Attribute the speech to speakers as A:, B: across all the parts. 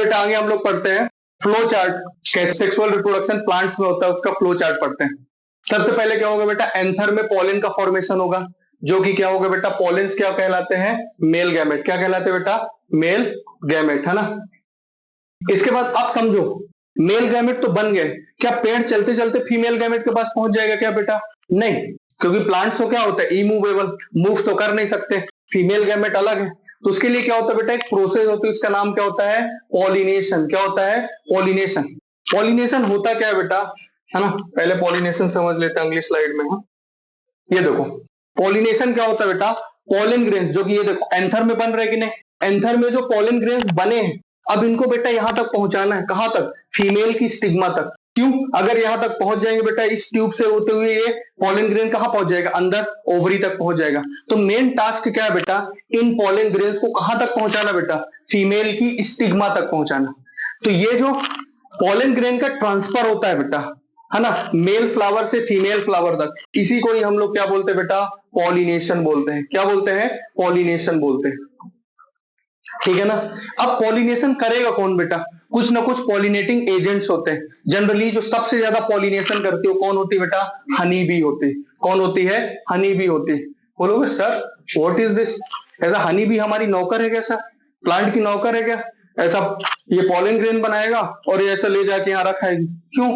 A: बेटा आगे हम लोग पढ़ते हैं फ्लो चार्ट, कैसे सेक्सुअल रिप्रोडक्शन प्लांट्स में होता है उसका फ्लो चार्ट पढ़ते हैं। सबसे पहले क्या होगा बेटा, एंथर में पॉलन का फॉर्मेशन होगा, जो कि क्या होगा बेटा, पॉलेंस क्या कहलाते हैं, मेल गैमेट। क्या कहलाते हैं बेटा, मेल गैमेट, है ना। इसके बाद आप समझो, मेल गैमेट तो बन गए, क्या पेड़ चलते चलते फीमेल गैमेट के पास पहुंच जाएगा क्या बेटा, नहीं, क्योंकि प्लांट्स तो क्या होता है, इमूवेबल, मूव तो कर नहीं सकते, फीमेल गैमेट अलग है। तो उसके लिए क्या होता है बेटा, एक प्रोसेस होती है, उसका नाम क्या होता है, पॉलिनेशन। क्या होता है, पॉलिनेशन। पॉलिनेशन होता क्या है बेटा, है ना, पहले पॉलिनेशन समझ लेते हैं अगली स्लाइड में। ये देखो पॉलिनेशन क्या होता है बेटा, पॉलन ग्रेन्स, जो कि ये देखो एंथर में बन रहे कि नहीं, एंथर में जो पॉलन ग्रेन्स बने हैं, अब इनको बेटा यहां तक पहुंचाना है, कहां तक, फीमेल की स्टिग्मा तक। क्यों, अगर यहां तक पहुंच जाएंगे बेटा, इस ट्यूब से होते हुए ये पॉलन ग्रेन कहां पहुंच जाएगा, अंदर ओवरी तक पहुंच जाएगा। तो मेन टास्क क्या है बेटा, इन पॉलन ग्रेन्स को कहां तक पहुंचाना बेटा, फीमेल की स्टिग्मा तक पहुंचाना। तो ये जो पॉलन ग्रेन का ट्रांसफर होता है बेटा, है ना, मेल फ्लावर से फीमेल फ्लावर तक, इसी को ही हम लोग क्या बोलते हैं बेटा, पॉलिनेशन बोलते हैं। क्या बोलते हैं, पॉलिनेशन बोलते हैं, ठीक है ना। अब पॉलिनेशन करेगा कौन बेटा, कुछ ना कुछ पॉलिनेटिंग एजेंट्स होते हैं। जनरली जो सबसे ज्यादा पॉलिनेशन करती है कौन होती है बेटा, हनी बी होती है। कौन होती है, हनी बी होती है। बोलोगे सर व्हाट इज दिस, ऐसा हनी बी हमारी नौकर है कैसा, प्लांट की नौकर है क्या, ऐसा ये पॉलन ग्रेन बनाएगा और ये ऐसा ले जाके यहाँ रखाएगी, क्यों,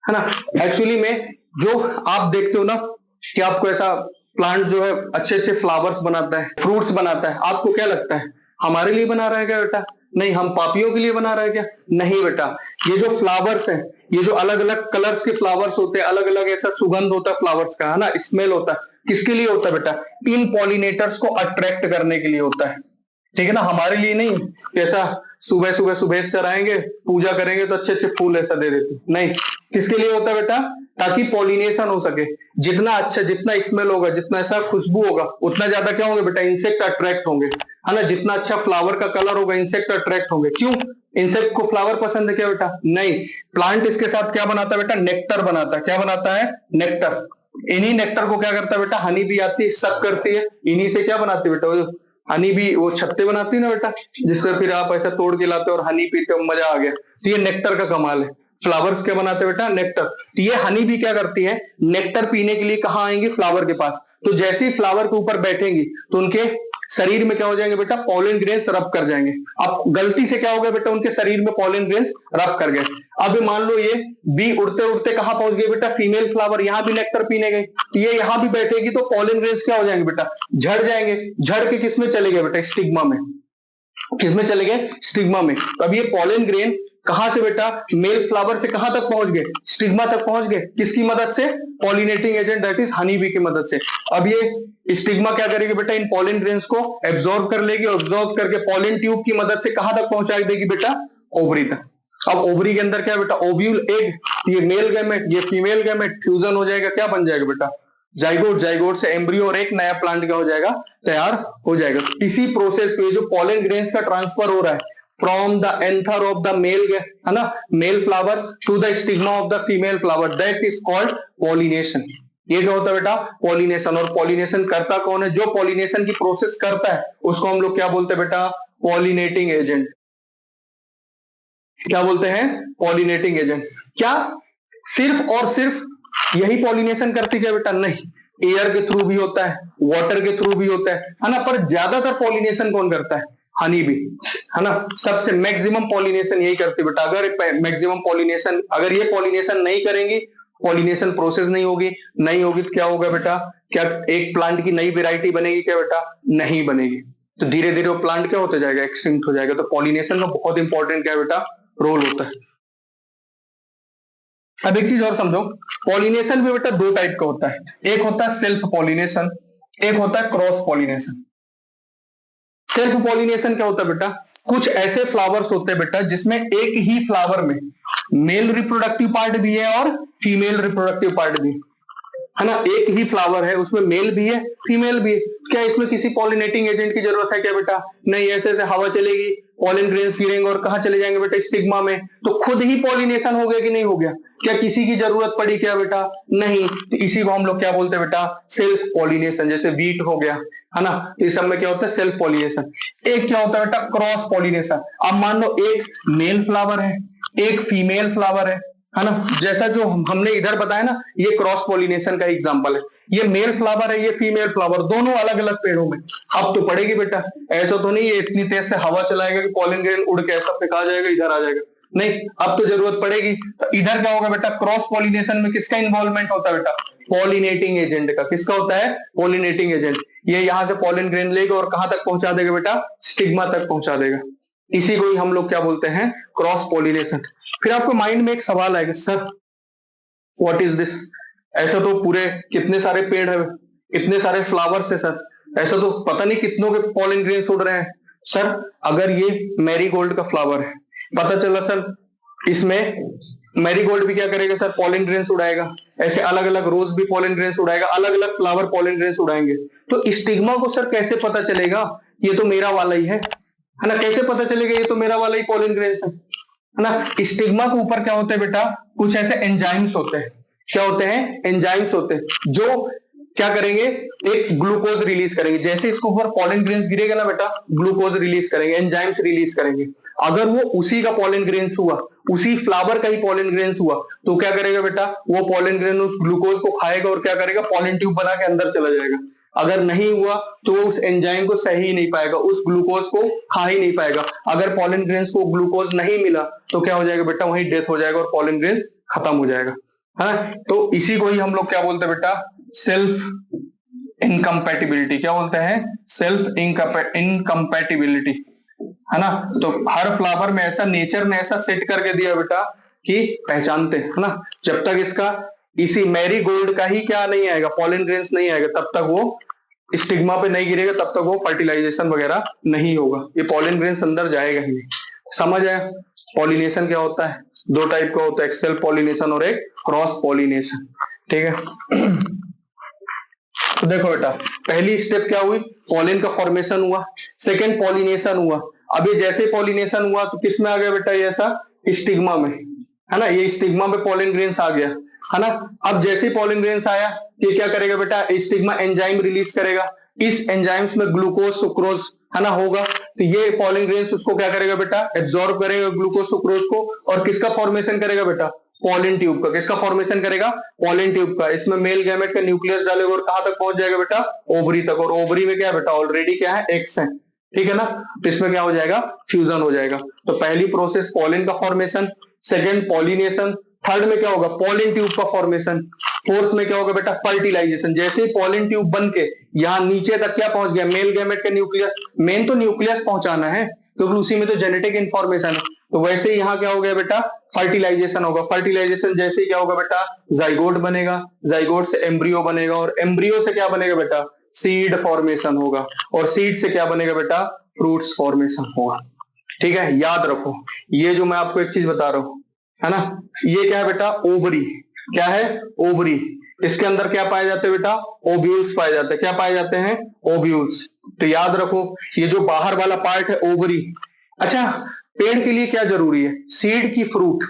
A: है ना। एक्चुअली में जो आप देखते हो ना कि आपको ऐसा प्लांट जो है अच्छे अच्छे फ्लावर्स बनाता है, फ्रूट्स बनाता है, आपको क्या लगता है हमारे लिए बना रहा है क्या बेटा, नहीं, हम पापियों के लिए बना रहा है क्या, नहीं बेटा। ये जो फ्लावर्स हैं, ये जो अलग अलग कलर्स के फ्लावर्स होते हैं, अलग अलग ऐसा सुगंध होता है फ्लावर्स का, है ना, स्मेल होता है, किसके लिए होता है बेटा, इन पॉलिनेटर्स को अट्रैक्ट करने के लिए होता है, ठीक है ना, हमारे लिए नहीं। ऐसा सुबह सुबह सुबह चराएंगे, पूजा करेंगे तो अच्छे अच्छे फूल ऐसा दे देते, नहीं, किसके लिए होता है बेटा, ताकि पॉलिनेशन हो सके। जितना अच्छा, जितना स्मेल होगा, जितना ऐसा खुशबू होगा, उतना ज्यादा क्या होंगे बेटा, इंसेक्ट अट्रैक्ट होंगे, है ना। जितना अच्छा फ्लावर का कलर होगा, इंसेक्ट अट्रैक्ट होंगे। क्यों, इंसेक्ट को फ्लावर पसंद है क्या बेटा, नहीं, प्लांट इसके साथ क्या बनाता है बेटा, नेक्टर बनाता है। क्या बनाता है, नेक्टर। इन्हीं नेक्टर को क्या करता है बेटा, हनी भी आती है, सक करती है, इन्हीं से क्या बनाती है बेटा, हनी भी वो छत्ते बनाती है ना बेटा, जिससे फिर आप ऐसा तोड़ के लाते हो और हनी पीते हो, मजा आ गया। तो ये नेक्टर का कमाल है। फ्लावर्स क्या बनाते हैं बेटा, नेक्टर। तो ये हनी भी क्या करती है, नेक्टर पीने के लिए कहाँ आएंगी, फ्लावर के पास। तो जैसे ही फ्लावर के ऊपर बैठेंगी तो उनके शरीर में क्या हो जाएंगे बेटा, पॉलन ग्रेन्स रब कर जाएंगे। अब गलती से क्या हो गया बेटा, उनके शरीर में पॉलन ग्रेन्स रब कर गए। अब मान लो ये बी उड़ते उड़ते कहां पहुंच गए बेटा, फीमेल फ्लावर, यहां भी नेक्टर पीने गए, ये यहां भी बैठेगी तो पॉलन ग्रेन्स क्या हो जाएंगे बेटा, झड़ जाएंगे। झड़ के किस में चले गए बेटा, स्टिग्मा में। किस में चले गए, स्टिग्मा में। तो अब ये पॉलन ग्रेन कहां से बेटा, मेल फ्लावर से कहां तक पहुंच गए, स्टिग्मा तक पहुंच गए, किसकी मदद से, pollinating agent that is honey bee की मदद से। अब ये स्टिग्मा क्या करेगी बेटा, इन पॉलन ग्रेन्स को एब्जॉर्ब कर लेगी, ऑब्जॉर्ब करके पॉलन ट्यूब की मदद से कहां तक पहुंचा देगी बेटा, ओवरी तक। अब ओवरी के अंदर क्या है बेटा, ओव्यूल, एग, ये मेल गैमेट, ये फीमेल गैमेट, फ्यूजन हो जाएगा, क्या बन जाएगा बेटा, जाइगोट, जाइगोट से एम्ब्रियो और एक नया प्लांट क्या हो जाएगा, तैयार हो जाएगा। इसी प्रोसेस पे जो पॉलन ग्रेन्स का ट्रांसफर हो रहा है from the anther of the male, है ना, male flower to the stigma of the female flower, that is called pollination. ये जो होता है बेटा, पॉलिनेशन। और पॉलिनेशन करता कौन है, जो पॉलिनेशन की प्रोसेस करता है उसको हम लोग क्या बोलते हैं बेटा, पॉलिनेटिंग एजेंट। क्या बोलते हैं, पॉलिनेटिंग एजेंट। क्या सिर्फ और सिर्फ यही पॉलिनेशन करती क्या बेटा, नहीं, एयर के थ्रू भी होता है, वाटर के थ्रू भी होता है ना, पर ज्यादातर पॉलिनेशन कौन करता है, हनी बी, है ना। सबसे मैक्सिमम पॉलिनेशन यही करती है बेटा। अगर मैक्सिमम पॉलिनेशन, अगर ये पॉलिनेशन नहीं करेंगी, पॉलिनेशन प्रोसेस नहीं होगी, नहीं होगी तो क्या होगा बेटा, क्या एक प्लांट की नई वेराइटी बनेगी क्या बेटा, नहीं बनेगी। तो धीरे धीरे वो प्लांट क्या होता जाएगा, एक्सटिंक्ट हो जाएगा। तो पॉलिनेशन का बहुत इंपॉर्टेंट क्या है बेटा, रोल होता है। अब एक चीज और समझो, पॉलिनेशन भी बेटा दो टाइप का होता है, एक होता है सेल्फ पॉलिनेशन, एक होता है क्रॉस पॉलिनेशन। सेल्फ पॉलिनेशन क्या होता है बेटा, कुछ ऐसे फ्लावर्स होते हैं बेटा जिसमें एक ही फ्लावर में मेल रिप्रोडक्टिव पार्ट भी है और फीमेल रिप्रोडक्टिव पार्ट भी है ना। एक ही फ्लावर है, उसमें मेल भी है, फीमेल भी है। क्या इसमें किसी पॉलिनेटिंग एजेंट की जरूरत है क्या बेटा, नहीं, ऐसे ऐसे हवा चलेगी, पॉलन ग्रेन्स गिरेंगे और कहाँ चले जाएंगे बेटा, स्टिग्मा में, तो खुद ही पॉलिनेशन हो गया कि नहीं हो गया? क्या किसी की जरूरत पड़ी क्या बेटा? नहीं। तो इसी को हम लोग क्या बोलते हैं बेटा, सेल्फ पॉलिनेशन। जैसे वीट हो गया, है ना, इस सब में क्या होता है, सेल्फ पॉलिनेशन। एक क्या होता है बेटा, क्रॉस पॉलिनेशन। अब मान लो एक मेल फ्लावर है, एक फीमेल फ्लावर है ना, जैसा जो हमने इधर बताया ना, ये क्रॉस पॉलिनेशन का एग्जांपल है। ये मेल फ्लावर है, ये फीमेल फ्लावर, दोनों अलग अलग पेड़ों में। अब तो पड़ेगी बेटा, ऐसा तो नहीं ये इतनी तेज से हवा चलाएगा कि पॉलन ग्रेन उड़ के ऐसा फेंका जाएगा, इधर आ जाएगा, नहीं, अब तो जरूरत पड़ेगी। तो इधर क्या होगा बेटा, क्रॉस पॉलिनेशन में किसका इन्वॉल्वमेंट होता है बेटा, पॉलिनेटिंग एजेंट का। किसका होता है, पॉलिनेटिंग एजेंट। ये यहां से पॉलन ग्रेन लेगा और कहां तक पहुंचा देगा बेटा, स्टिग्मा तक पहुंचा देगा। इसी को ही हम लोग क्या बोलते हैं, क्रॉस पॉलिनेशन। फिर आपको माइंड में एक सवाल आएगा, सर व्हाट इज दिस? ऐसा तो पूरे कितने सारे पेड़ है, इतने सारे फ्लावर्स है सर, ऐसा तो पता नहीं कितनों के पॉलन ग्रेन्स उड़ रहे हैं। सर अगर ये मैरीगोल्ड का फ्लावर है, पता चला सर इसमें मैरीगोल्ड भी क्या करेगा सर, पॉलन ग्रेन्स उड़ाएगा। ऐसे अलग अलग रोज भी पॉलन ग्रेन्स उड़ाएगा, अलग अलग फ्लावर पॉलन ग्रेन्स उड़ाएंगे। तो स्टिग्मा को सर कैसे पता चलेगा ये तो मेरा वाला ही है ना? कैसे पता चलेगा ये तो मेरा वाला ही पॉलन ग्रेन्स है ना? स्टिग्मा के ऊपर क्या होता है बेटा, कुछ ऐसे एंजाइम्स होते हैं। क्या होते हैं, एंजाइम्स होते हैं, जो क्या करेंगे, एक ग्लूकोज रिलीज करेंगे। जैसे इसके ऊपर पॉलन ग्रेन्स गिरेगा ना बेटा, ग्लूकोज रिलीज करेंगे, एंजाइम्स रिलीज करेंगे। अगर वो उसी का पॉलन ग्रेन्स हुआ, उसी फ्लावर का ही पॉलन ग्रेन्स हुआ, तो क्या करेगा बेटा, वो पॉलन ग्रेन उस ग्लूकोज को खाएगा और क्या करेगा, पॉलन ट्यूब बना के अंदर चला जाएगा। अगर नहीं हुआ तो वो उस एंजाइम को सही ही नहीं पाएगा, उस ग्लूकोज को खा ही नहीं पाएगा। अगर पॉलन ग्रेन्स को ग्लूकोज नहीं मिला तो क्या हो जाएगा बेटा, वहीं डेथ हो जाएगा और पॉलन ग्रेन्स खत्म हो जाएगा, है। तो इसी को ही हम लोग क्या बोलते हैं बेटा, सेल्फ इनकम्पैटिबिलिटी। क्या बोलते हैं, सेल्फ इनकम्पैटिबिलिटी, है ना। तो हर फ्लावर में ऐसा नेचर ने ऐसा सेट करके दिया बेटा कि पहचानते हैं ना, जब तक इसका इसी मैरीगोल्ड का ही क्या नहीं आएगा, पॉलन ग्रेन्स नहीं आएगा, तब तक वो स्टिग्मा पे नहीं गिरेगा, तब तक वो फर्टिलाइजेशन वगैरह नहीं होगा, ये पॉलन ग्रेन्स अंदर जाएगा ही नहीं। समझ आया? पॉलिनेशन क्या होता है, दो टाइप का होता है, एक सेल्फ पॉलिनेशन और एक क्रॉस पॉलिनेशन, ठीक है। तो देखो बेटा, पहली स्टेप क्या हुई, पॉलन का फॉर्मेशन हुआ, सेकेंड पॉलिनेशन हुआ। अब ये जैसे पॉलिनेशन हुआ तो किस में आ गया बेटा, ये ऐसा स्टिग्मा में, है ना, ये स्टिग्मा में पॉलन ग्रेन्स आ गया, है ना। अब जैसे पॉलन ग्रेन्स आया, ये क्या करेगा बेटा, स्टिग्मा एंजाइम रिलीज करेगा। इस एंजाइम्स में ग्लूकोज, सुक्रोज, है ना, होगा। तो ये पॉलन ग्रेन्स उसको क्या करेगा बेटा, एब्जॉर्ब करेगा ग्लूकोज सुक्रोज को, और किसका फॉर्मेशन करेगा बेटा, पॉलन ट्यूब का। किसका फॉर्मेशन करेगा, पॉलन ट्यूब का। इसमें मेल गैमेट का न्यूक्लियस डालेगा और कहां तक पहुंच जाएगा बेटा, ओवरी तक। और ओवरी में क्या है बेटा, ऑलरेडी क्या है, एग्स है, ठीक है ना। तो इसमें क्या हो जाएगा, फ्यूजन हो जाएगा। तो पहली प्रोसेस पॉलन का फॉर्मेशन, सेकेंड पॉलिनेशन, थर्ड में क्या होगा, पॉलन ट्यूब का फॉर्मेशन, फोर्थ में क्या होगा बेटा, फर्टिलाइजेशन। जैसे ही पॉलन ट्यूब बन के यहाँ नीचे तक क्या पहुंच गया, मेल गैमेट का न्यूक्लियस। मेन तो न्यूक्लियस पहुंचाना है क्योंकि उसी में तो जेनेटिक इंफॉर्मेशन है। तो वैसे ही यहाँ क्या हो गया बेटा, फर्टिलाइजेशन होगा। फर्टिलाइजेशन जैसे ही क्या होगा बेटा, जाइगोट बनेगा, जाइगोट से एम्ब्रियो बनेगा, और एम्ब्रियो से क्या बनेगा बेटा, सीड फॉर्मेशन होगा, और सीड से क्या बनेगा बेटा, फ्रूट्स फॉर्मेशन होगा। ठीक है, याद रखो, ये जो मैं आपको एक चीज बता रहा हूं, है ना, ये क्या है बेटा, ओवरी। क्या है, ओवरी। इसके अंदर क्या पाए जाते हैं बेटा, ओव्यूल्स पाए जाते हैं। क्या पाए जाते हैं, ओव्यूल्स। तो याद रखो, ये जो बाहर वाला पार्ट है ओवरी। अच्छा, पेड़ के लिए क्या जरूरी है, सीड की फ्रूट।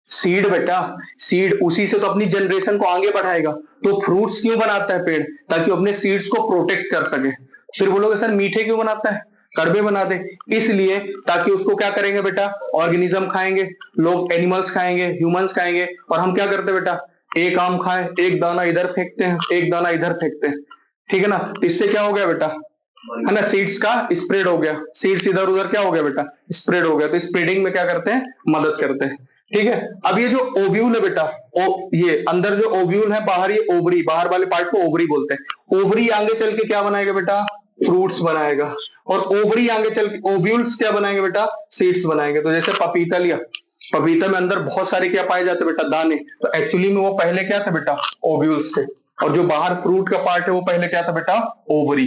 A: सीड बेटा, सीड, उसी से तो अपनी जनरेशन को आगे बढ़ाएगा। तो फ्रूट्स क्यों बनाता है पेड़, ताकि अपने सीड्स को प्रोटेक्ट कर सके। फिर बोलोगे सर मीठे क्यों बनाता है, कड़वे बना दे, इसलिए ताकि उसको क्या करेंगे बेटा, ऑर्गेनिज्म खाएंगे, लोग एनिमल्स खाएंगे, ह्यूमंस खाएंगे, और हम क्या करते हैं बेटा, एक आम खाए, एक दाना इधर फेंकते हैं, एक दाना इधर फेंकते हैं, ठीक है ना। इससे क्या हो गया बेटा, है ना, सीड्स का स्प्रेड हो गया, सीड्स इधर उधर क्या हो गया बेटा, स्प्रेड हो गया। तो स्प्रेडिंग में क्या करते हैं, मदद करते हैं, ठीक है। अब ये जो ओव्यूल है बेटा, ये अंदर जो ओव्यूल है, बाहर ये ओवरी, बाहर वाले पार्ट को ओवरी बोलते हैं। ओवरी आगे चल के क्या बनाएगा बेटा, फ्रूट्स बनाएगा, और ओवरी आगे चल के ओव्यूल्स क्या बनाएंगे बेटा, सीड्स बनाएंगे। तो जैसे पपीता लिया, पपीता में अंदर बहुत सारे क्या पाए जाते बेटा, दाने। तो एक्चुअली में वो पहले क्या था बेटा, ओव्यूल्स थे, और जो बाहर फ्रूट का पार्ट है वो पहले क्या था बेटा, ओवरी।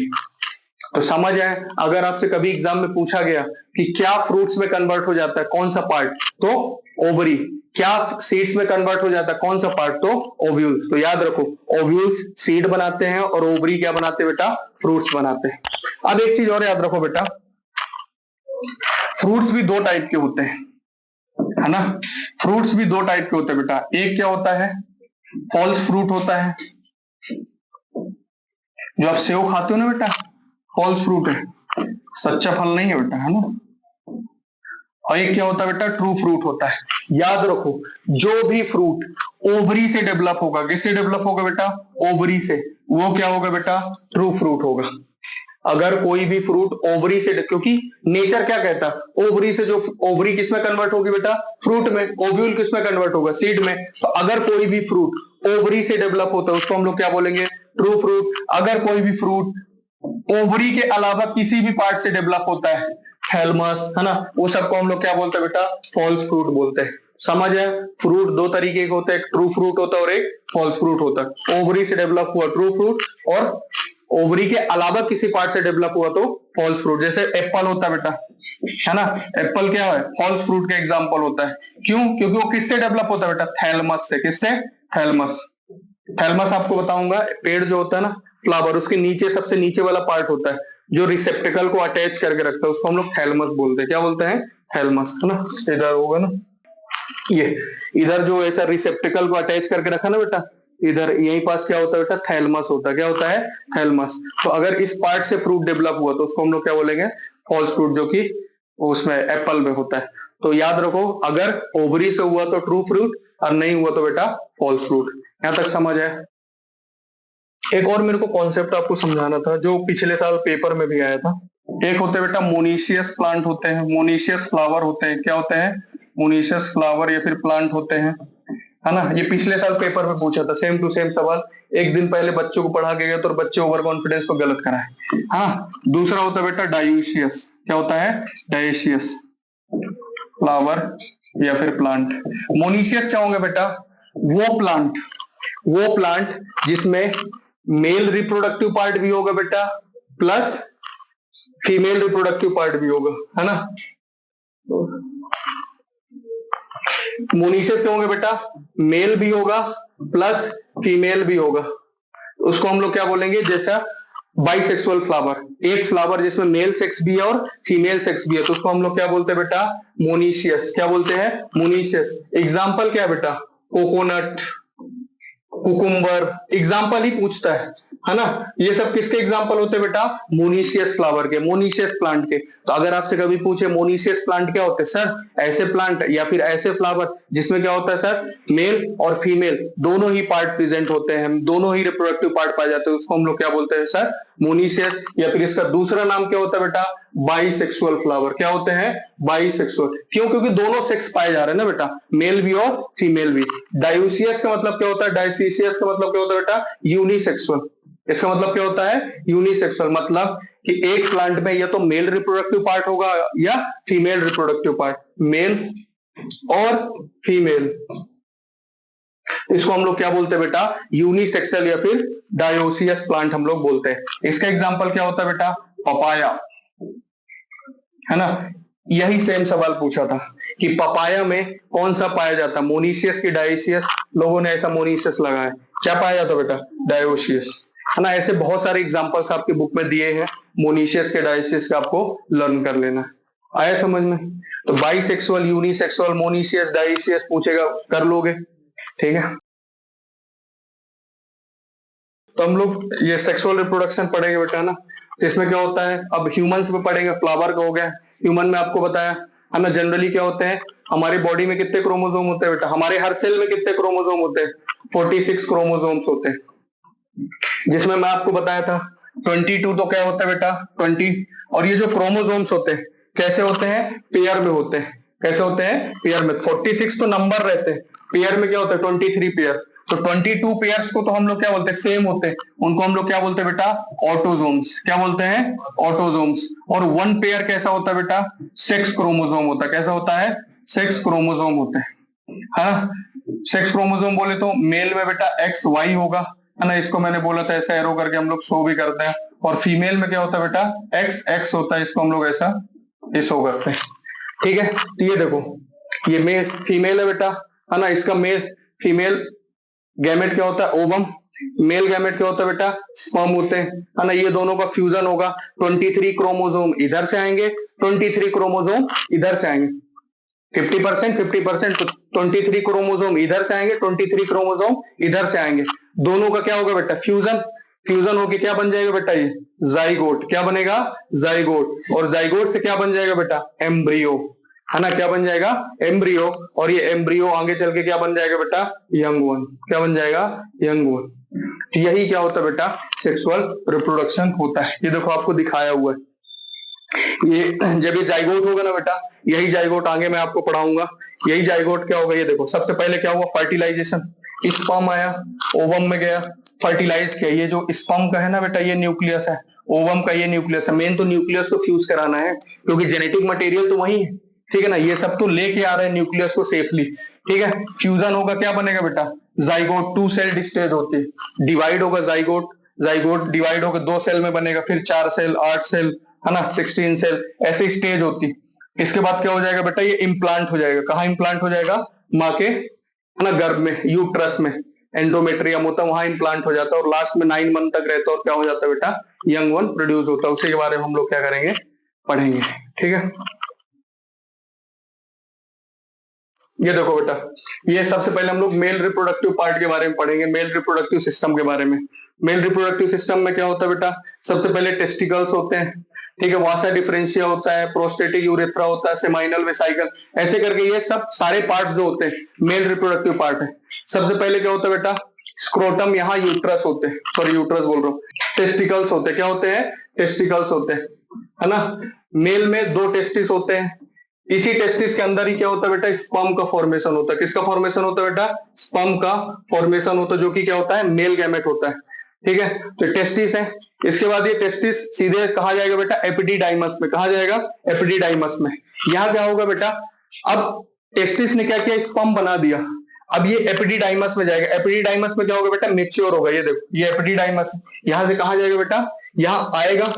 A: तो समझ आए, अगर आपसे कभी एग्जाम में पूछा गया कि क्या फ्रूट्स में कन्वर्ट हो जाता है, कौन सा पार्ट, तो ओवरी। क्या सीड्स में कन्वर्ट हो जाता है, कौन सा पार्ट, तो ओव्यूल्स। तो याद रखो, ओव्यूल्स सीड बनाते हैं और ओवरी क्या बनाते हैं बेटा, फ्रूट्स बनाते हैं। अब एक चीज और याद रखो बेटा, फ्रूट्स भी दो टाइप के होते हैं, है ना। फ्रूट्स भी दो टाइप के होते हैं बेटा। एक क्या होता है, फॉल्स फ्रूट होता है, जो आप सेव खाते हो ना बेटा, फॉल्स फ्रूट है, सच्चा फल नहीं है बेटा, है ना। और एक क्या होता है बेटा, ट्रू फ्रूट होता है। याद रखो, जो भी फ्रूट ओवरी से डेवलप होगा, किससे डेवलप होगा बेटा, ओवरी से, वो क्या होगा बेटा, ट्रू फ्रूट होगा। अगर कोई भी फ्रूट ओवरी से, क्योंकि नेचर क्या कहता है, ओवरी से जो ओवरी किसमें कन्वर्ट होगी बेटा, फ्रूट में, ओव्यूल किसमें कन्वर्ट होगा, सीड में। तो अगर कोई भी फ्रूट ओवरी से डेवलप होता है उसको हम लोग क्या बोलेंगे, ट्रू फ्रूट। अगर कोई भी फ्रूट ओवरी के अलावा किसी भी पार्ट से डेवलप होता है, थैलमस, है ना, वो सबको हम लोग क्या बोलते हैं बेटा, फॉल्स फ्रूट बोलते हैं। समझ है, फ्रूट दो तरीके के होते हैं, एक ट्रू फ्रूट होता है और एक फॉल्स फ्रूट होता है। ओवरी से डेवलप हुआ ट्रू फ्रूट, और ओवरी के अलावा किसी पार्ट से डेवलप हुआ तो फॉल्स फ्रूट। जैसे एप्पल होता है बेटा, है ना, एप्पल क्या है, फॉल्स फ्रूट का एग्जांपल होता है। क्यों, क्योंकि वो किससे डेवलप होता है बेटा, थैलमस से। किससे, थैलमस। थैलमस आपको बताऊंगा, पेड़ जो होता है ना, फ्लावर, उसके नीचे सबसे नीचे वाला पार्ट होता है जो रिसेप्टिकल को अटैच करके रखता है, उसको हम लोग थैलमस बोलते हैं। क्या बोलते हैं, थैलमस, है ना। इधर होगा ना, ये इधर जो ऐसा रिसेप्टिकल को अटैच करके रखा ना बेटा, इधर यही पास क्या होता है बेटा, थैलमस होता है। क्या होता है, थैलमस। तो अगर इस पार्ट से फ्रूट डेवलप हुआ तो उसको हम लोग क्या बोलेंगे, फॉल्स फ्रूट, जो कि उसमें एप्पल में होता है। तो याद रखो, अगर ओवरी से हुआ तो ट्रू फ्रूट, और नहीं हुआ तो बेटा फॉल्स फ्रूट। यहां तक समझ है। एक और मेरे को कॉन्सेप्ट आपको समझाना था, जो पिछले साल पेपर में भी आया था। एक होते हैं बेटा मोनीशियस प्लांट होते हैं, मोनीशियस फ्लावर होते हैं। क्या होते हैं, मोनीशियस फ्लावर या फिर प्लांट होते हैं, है ना। ये पिछले साल पेपर में पूछा था, सेम टू सेम सवाल। एक दिन पहले बच्चों को पढ़ा के गया तो बच्चे ओवर कॉन्फिडेंस को गलत कराए। हाँ, दूसरा होता है बेटा डायोसियस। क्या होता है, डायोसियस फ्लावर या फिर प्लांट। मोनीशियस क्या होंगे बेटा, वो प्लांट जिसमें मेल रिप्रोडक्टिव पार्ट भी होगा बेटा, प्लस फीमेल रिप्रोडक्टिव पार्ट भी होगा, है ना। मोनीशियस क्या होंगे बेटा, मेल भी होगा प्लस फीमेल भी होगा। उसको हम लोग क्या बोलेंगे, जैसा बाइसेक्सुअल फ्लावर, एक फ्लावर जिसमें मेल सेक्स भी है और फीमेल सेक्स भी है, तो उसको हम लोग क्या बोलते हैं बेटा, मोनीशियस। क्या बोलते हैं, मोनीशियस। एग्जाम्पल क्या है बेटा, कोकोनट, कुकुम्बर, एग्जाम्पल ही पूछता है ना। ये सब किसके एग्जाम्पल होते हैं बेटा, मोनीशियस फ्लावर के, मोनीशियस प्लांट के। तो अगर आपसे कभी पूछे मोनीशियस प्लांट क्या होते हैं, सर ऐसे प्लांट या फिर ऐसे फ्लावर जिसमें क्या होता है सर, मेल और फीमेल दोनों ही पार्ट प्रेजेंट होते हैं, दोनों ही रिप्रोडक्टिव पार्ट पाए जाते हैं, उसको हम लोग क्या बोलते हैं सर, मोनीशियस। या फिर इसका दूसरा नाम क्या होता है बेटा, बाइसेक्सुअल फ्लावर। क्या होते हैं, बाइसेक्सुअल। क्यों, क्योंकि दोनों सेक्स पाए जा रहे हैं ना बेटा, मेल भी और फीमेल भी। डायोसियस का मतलब क्या होता है, डायोसियस का मतलब क्या होता है बेटा, यूनिसेक्सुअल। इसका मतलब क्या होता है, यूनिसेक्सुअल, मतलब कि एक प्लांट में या तो मेल रिप्रोडक्टिव पार्ट होगा या फीमेल रिप्रोडक्टिव पार्ट, मेल और फीमेल। इसको हम लोग क्या बोलते हैं बेटा, यूनिसेक्सुअल या फिर डायोसियस प्लांट हम लोग बोलते हैं। इसका एग्जांपल क्या होता है बेटा, पपाया, है ना। यही सेम सवाल पूछा था कि पपाया में कौन सा पाया जाता है, मोनीशियस की डायोसियस। लोगों ने ऐसा मोनीशियस लगाया, क्या पाया जाता बेटा, डायोसियस, है ना। ऐसे बहुत सारे एग्जांपल्स आपके बुक में दिए हैं, मोनीशियस के डायोसियस का आपको लर्न कर लेना। आया समझ में। तो बाइसेक्सुअल, यूनिसेक्सुअल, मोनीशियस, डायोसियस पूछेगा, कर लोगे, ठीक है। तो हम लोग ये सेक्सुअल रिप्रोडक्शन पढ़ेंगे बेटा, ना। तो इसमें क्या होता है, अब ह्यूमंस में पढ़ेंगे, फ्लावर का हो गया। ह्यूमन में आपको बताया है ना, जनरली क्या होते हैं, हमारी बॉडी में कितने क्रोमोसोम होते हैं बेटा, हमारे हर सेल में कितने क्रोमोसोम होते हैं, 46 क्रोमोसोम्स होते हैं। जिसमें मैं आपको बताया था 22 तो क्या होता है बेटा, 20। और ये जो क्रोमोसोम्स होते हैं कैसे होते हैं, पेयर में होते हैं। कैसे होते हैं, पेयर में। 46 तो नंबर रहते हैं, पेयर में क्या होता है 23 पेयर। तो 22 पेयर्स को तो हम लोग क्या बोलते हैं, सेम होते हैं, उनको हम लोग क्या बोलते हैं बेटा, ऑटोजोम्स। क्या बोलते हैं, ऑटोजोम्स। और वन पेयर कैसा होता है बेटा, 6 क्रोमोसोम होता है। कैसा होता है, 6 क्रोमोसोम होते हैं, है ना। 6 क्रोमोसोम बोले तो मेल में बेटा एक्स वाई होगा, है ना। इसको मैंने बोला था ऐसा एरो करके हम लोग शो भी करते हैं। और फीमेल में क्या होता है बेटा, एक्स एक्स होता है, इसको हम लोग ऐसा ये शो करते हैं, ठीक है। तो ये देखो, ये मेल फीमेल है बेटा, है ना। इसका मेल फीमेल गैमेट क्या होता है, ओवम, मेल गैमेट क्या होता है बेटा, स्पर्म होते हैं, है ना। ये दोनों का फ्यूजन होगा, 23 क्रोमोसोम इधर से आएंगे, 23 क्रोमोसोम इधर से आएंगे, 50%, 50%, तो 23 क्रोमोसोम इधर से आएंगे, 23 क्रोमोसोम इधर से आएंगे, दोनों का क्या होगा बेटा, फ्यूजन। फ्यूजन होके क्या बन जाएगा बेटा, ये जाइगोट। क्या बनेगा, जाइगोट। और जाइगोट से क्या बन जाएगा बेटा, एम्ब्रियो, है ना। क्या बन जाएगा, एम्ब्रियो। और ये एम्ब्रियो आगे चल के क्या बन जाएगा बेटा, यंग वन। क्या बन जाएगा, यंग वन। यही क्या होता है बेटा, सेक्सुअल रिप्रोडक्शन होता है। ये देखो आपको दिखाया हुआ है। ये जब ये जाइगोट होगा ना बेटा, यही जाइगोट आगे मैं आपको पढ़ाऊंगा। यही जाइगोट क्या होगा, ये देखो सबसे पहले क्या हुआ, फर्टिलाइजेशन। स्पर्म आया, ओवम में गया, फर्टिलाइज किया। ये जो स्पर्म का है ना बेटा, ये न्यूक्लियस है, ओवम का ये न्यूक्लियस है। मेन तो न्यूक्लियस को फ्यूज कराना है, क्योंकि जेनेटिक मटेरियल तो वही है, ठीक है ना। ये सब तो लेके आ रहे हैं न्यूक्लियस को सेफली, ठीक है। फ्यूजन होगा, क्या बनेगा बेटा, जाइगोट। 2 सेल स्टेज होती है, डिवाइड होगा जाइगोट, जाइगोट डिवाइड होकर 2 सेल में बनेगा, फिर 4 सेल, 8 सेल, है ना, 16 सेल, ऐसे स्टेज होती। इसके बाद क्या हो जाएगा बेटा, ये इम्प्लांट हो जाएगा। कहाँ इम्प्लांट हो जाएगा, माँ के, है ना, गर्भ में, यूट्रस में एंडोमेट्रियम होता है, वहां इम्प्लांट हो जाता है, और लास्ट में 9 मंथ तक रहता है, और क्या हो जाता है बेटा, यंग वन प्रोड्यूस होता है। उसी के बारे में हम लोग क्या करेंगे, पढ़ेंगे, ठीक है। ये देखो बेटा, ये सबसे पहले हम लोग मेल रिप्रोडक्टिव पार्ट के बारे में पढ़ेंगे, मेल रिप्रोडक्टिव सिस्टम के बारे में। मेल रिप्रोडक्टिव सिस्टम में क्या होता है बेटा, सबसे पहले टेस्टिकल्स होते हैं, ठीक है, वासा डिफरेंशिया होता है, प्रोस्टेटिक यूरेथ्रा होता है, सेमाइनल वेसाइकल, ऐसे करके ये सब सारे पार्ट जो होते हैं मेल रिप्रोडक्टिव पार्ट है। सबसे पहले क्या होता है बेटा, स्क्रोटम, यहाँ यूट्रस होते हैं, सॉरी यूट्रस बोल रहा हूँ, टेस्टिकल्स होते हैं। क्या होते हैं, टेस्टिकल्स होते हैं, है ना। मेल में 2 टेस्टिस होते हैं, इसी टेस्टिस के अंदर ही क्या होता है बेटा, स्पर्म का फॉर्मेशन होता है। किसका फॉर्मेशन होता है बेटा, स्पर्म का फॉर्मेशन होता है, जो कि क्या होता है, मेल गैमेट होता है, ठीक है। तो टेस्टिस है, इसके बाद ये टेस्टिस सीधे कहा जाएगा बेटा, एपिडिडाइमस में। कहा जाएगा, एपिडिडाइमस में। यहां क्या होगा बेटा, अब टेस्टिस ने क्या किया, स्पर्म बना दिया, अब ये एपिडिडाइमस में जाएगा। एपिडिडाइमस में क्या होगा बेटा, मेच्योर होगा। ये देखो, ये एपिडिडाइमस, यहां से कहा जाएगा बेटा, यहां आएगा।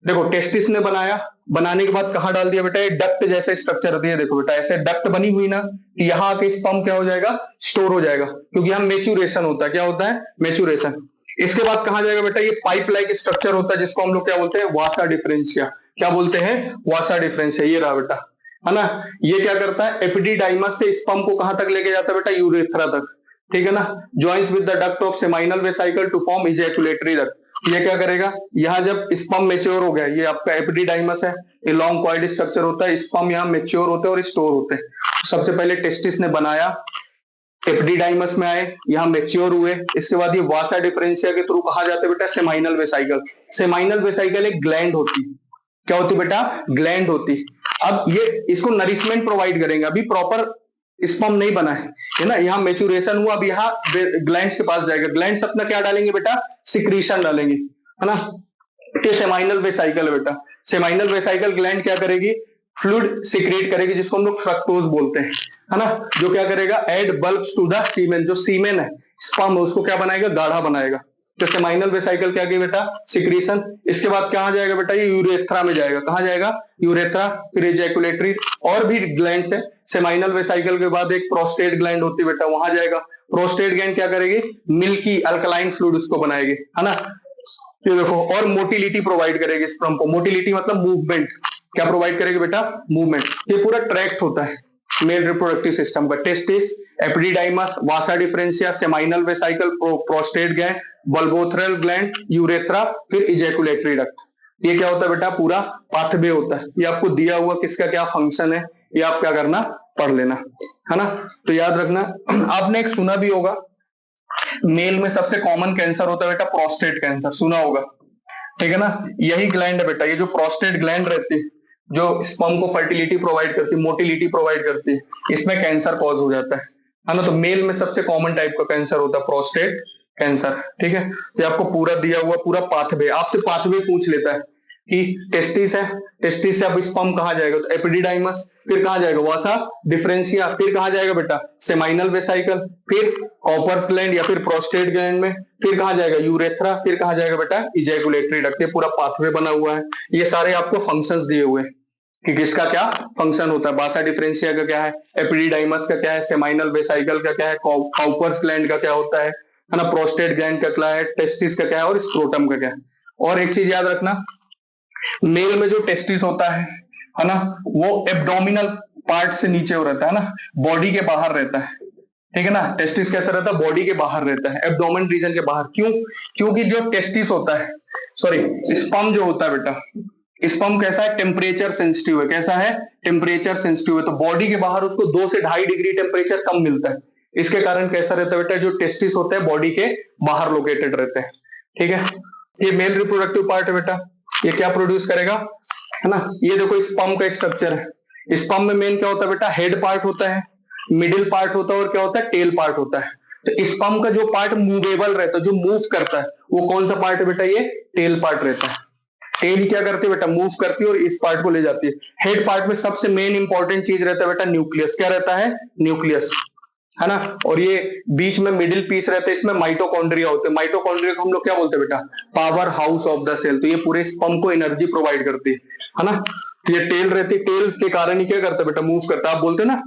A: देखो टेस्टिस ने बनाया, बनाने के बाद कहाँ डाल दिया बेटा, ये डक्ट जैसे स्ट्रक्चर दिया। देखो बेटा, ऐसे डक्ट बनी हुई ना, कि यहाँ आके स्पर्म क्या हो जाएगा, स्टोर हो जाएगा, क्योंकि यहाँ मेचुरेशन होता है। क्या होता है, मेचुरेशन। इसके बाद कहा जाएगा बेटा, ये पाइप लाइक स्ट्रक्चर होता है, जिसको हम लोग क्या बोलते हैं, वासा डिफरेंशिया। क्या बोलते हैं, वासा डिफरेंशिया। ये रहा बेटा, है ना। ये क्या करता है, एपिडिडाइमस से स्पर्म को कहां तक लेके जाता है बेटा, यूरेथ्रा तक, ठीक है ना। Joins with the duct of seminal vesicle to form ejaculatory duct. ये क्या करेगा, यहां जब स्पर्म मेच्योर हो गया, ये आपका एपिडिडाइमस है, ये लॉन्ग कॉइल्ड स्ट्रक्चर होता है, स्पर्म यहाँ मेच्योर होते हैं और स्टोर होते हैं। सबसे पहले टेस्टिस ने बनाया, एपिडिडाइमस में आए, यहाँ मेच्योर हुए, इसके बाद ये वासा डिफरेंशिया के थ्रू कहा जाता है बेटा, सेमाइनल वेसाइकल। सेमाइनल वेसाइकल एक ग्लैंड होती, क्या होती बेटा, ग्लैंड होती। अब ये इसको नरिशमेंट प्रोवाइड करेंगे, अभी प्रॉपर स्पर्म नहीं बना है ना, यहाँ मेचुरेशन हुआ, अब यहाँ ग्लैंड्स के पास जाएगा। ग्लैंड्स अपना क्या डालेंगे बेटा, सिक्रीशन डालेंगे, है ना। तो सेमाइनल वेसाइकल है बेटा, सेमाइनल वेसाइकल ग्लैंड क्या करेगी, फ्लूइड सिक्रेट करेगी, जिसको हम लोग फ्रक्टोज बोलते हैं, है ना। जो क्या करेगा, add bulbs to the semen, जो सीमेन है, स्पर्म, उसको क्या बनाएगा, गाढ़ा बनाएगा। तो सेमाइनल वेसाइकल क्या की बेटा, सिक्रीशन। इसके बाद कहां जाएगा बेटा, ये यूरेथ्रा में जाएगा। कहां जाएगा, यूरेथ्रा, फिर इजैकुलेटरी, और भी ग्लैंड्स है। सेमाइनल वेसाइकल के बाद एक प्रोस्टेट ग्लैंड होती है बेटा, वहां जाएगा। प्रोस्टेट ग्लैंड क्या करेगी, मिल्की अल्कलाइन फ्लूइड उसको बनाएगी, है ना। ये देखो, और मोटिलिटी प्रोवाइड करेगी स्पर्म को। मोटिलिटी मतलब मूवमेंट, क्या प्रोवाइड करेगी बेटा, मूवमेंट। ये पूरा ट्रैक्ट होता है मेल रिप्रोडक्टिव सिस्टम का। Testis, epididymis, vasa deferentia, seminal vesicle, prostate gland, bulbourethral gland, urethra, फिर इजैकुलेटरी डक्ट। ये क्या होता है बेटा, पूरा पाथवे होता है। ये आपको दिया हुआ किसका क्या फंक्शन है, ये आप क्या करना, पढ़ लेना, है ना। तो याद रखना, आपने एक सुना भी होगा, मेल में सबसे कॉमन कैंसर होता है बेटा, प्रोस्टेट कैंसर, सुना होगा, ठीक है ना। यही ग्लैंड है बेटा, ये जो प्रोस्टेट ग्लैंड रहती है, जो स्पर्म को फर्टिलिटी प्रोवाइड करती है, मोटिलिटी प्रोवाइड करती है, इसमें कैंसर कॉज हो जाता है ना। तो मेल में सबसे कॉमन टाइप का कैंसर होता है प्रोस्टेट कैंसर, ठीक है। तो आपको पूरा दिया हुआ पूरा पाथवे, आपसे पाथवे पूछ लेता है कि टेस्टिस है, टेस्टिस से अब स्पर्म कहाँ जाएगा, तो एपिडिडाइमस, फिर कहाँ जाएगा, वासा डिफरेंशिया, फिर कहाँ जाएगा बेटा, सेमाइनल वेसाइकल, फिर कॉपर्स ग्लैंड या फिर प्रोस्टेट ग्लैंड में, फिर कहाँ जाएगा, यूरेथ्रा, फिर कहाँ जाएगा बेटा, इजैकुलेटरी डक्ट। ये पूरा पाथवे बना हुआ है। ये सारे आपको फंक्शंस दिए हुए हैं कि किसका क्या फंक्शन होता है। वासा डिफरेंशिया का क्या है, एपिडिडाइमस का क्या है, सेमाइनल वेसाइकल का क्या है, कॉपर्स ग्लैंड का क्या होता है, है ना, प्रोस्टेट ग्लैंड का क्या है, टेस्टिस का क्या है और स्क्रोटम का क्या है। और एक चीज याद रखना, मेल में जो टेस्टिस होता है ना, वो एब्डोमिनल पार्ट से नीचे हो रहता है ना, बॉडी के बाहर रहता है, ठीक है ना। टेस्टिस कैसा रहता है, बॉडी के बाहर रहता है, एब्डोमेन रीजन के बाहर। क्यों? क्योंकि जो टेस्टिस होता है, सॉरी स्पर्म जो होता है बेटा, स्पर्म कैसा है, टेम्परेचर सेंसिटिव है। कैसा है, टेम्परेचर सेंसिटिव है। तो बॉडी के बाहर उसको 2 से 2.5 डिग्री टेम्परेचर कम मिलता है। इसके कारण कैसा रहता है बेटा, जो टेस्टिस होते हैं बॉडी के बाहर लोकेटेड रहते हैं, ठीक है। ये मेल रिप्रोडक्टिव पार्ट है बेटा, ये क्या प्रोड्यूस करेगा, है ना। ये देखो स्पर्म का स्ट्रक्चर है। स्पर्म में मेन क्या होता है बेटा, हेड पार्ट होता है, मिडिल पार्ट होता है और क्या होता है, टेल पार्ट होता है। तो स्पर्म का जो पार्ट मूवेबल रहता है, जो मूव करता है, वो कौन सा पार्ट है बेटा, ये टेल पार्ट रहता है। टेल क्या करती है बेटा, मूव करती है और इस पार्ट को ले जाती है। हेड पार्ट में सबसे मेन इंपॉर्टेंट चीज रहता है बेटा न्यूक्लियस। क्या रहता है, न्यूक्लियस, है ना। और ये बीच में मिडिल पीस रहते हैं, इसमें माइटोकॉन्ड्रिया होते हैं। माइटोकॉन्ड्रिया को हम लोग क्या बोलते हैं बेटा, power house of the cell. तो ये पूरे स्पर्म को एनर्जी प्रोवाइड करती है ना। तो ये टेल रहती है, टेल के कारण ही क्या करता है बेटा, मूव करता है। आप बोलते हैं ना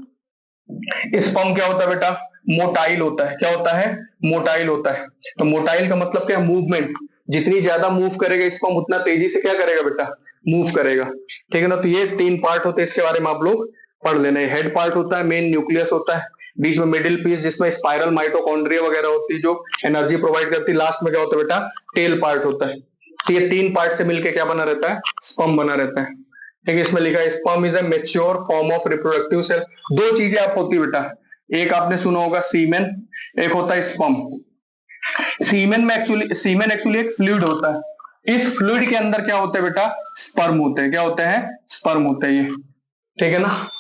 A: स्पर्म क्या होता है बेटा, मोटाइल होता है। क्या होता है, मोटाइल होता है। तो मोटाइल का मतलब क्या है, मूवमेंट। जितनी ज्यादा मूव करेगा स्पर्म, उतना तेजी से क्या करेगा बेटा, मूव करेगा, ठीक है ना। तो ये 3 पार्ट होते हैं, इसके बारे में आप लोग पढ़ लेना। हेड पार्ट होता है, मेन न्यूक्लियस होता है, बीच में मिडिल पीस जिसमें स्पाइरल माइटोकॉन्ड्रिया वगैरह होती है जो एनर्जी प्रोवाइड करती है, लास्ट में क्या होता है बेटा, टेल पार्ट होता है। तो ये 3 पार्ट से मिलकर क्या बना रहता है, स्पर्म बना रहता है, ठीक है। इसमें लिखा है sperm is a mature form of reproductive cell. 2 चीजें आप होती बेटा, एक आपने सुना होगा सीमेन, एक होता है स्पर्म। सीमेन एक्चुअली एक फ्लूइड होता है। इस फ्लूइड के अंदर क्या होता है बेटा, स्पर्म होते हैं। क्या होते हैं, स्पर्म होते हैं ये, ठीक है ना।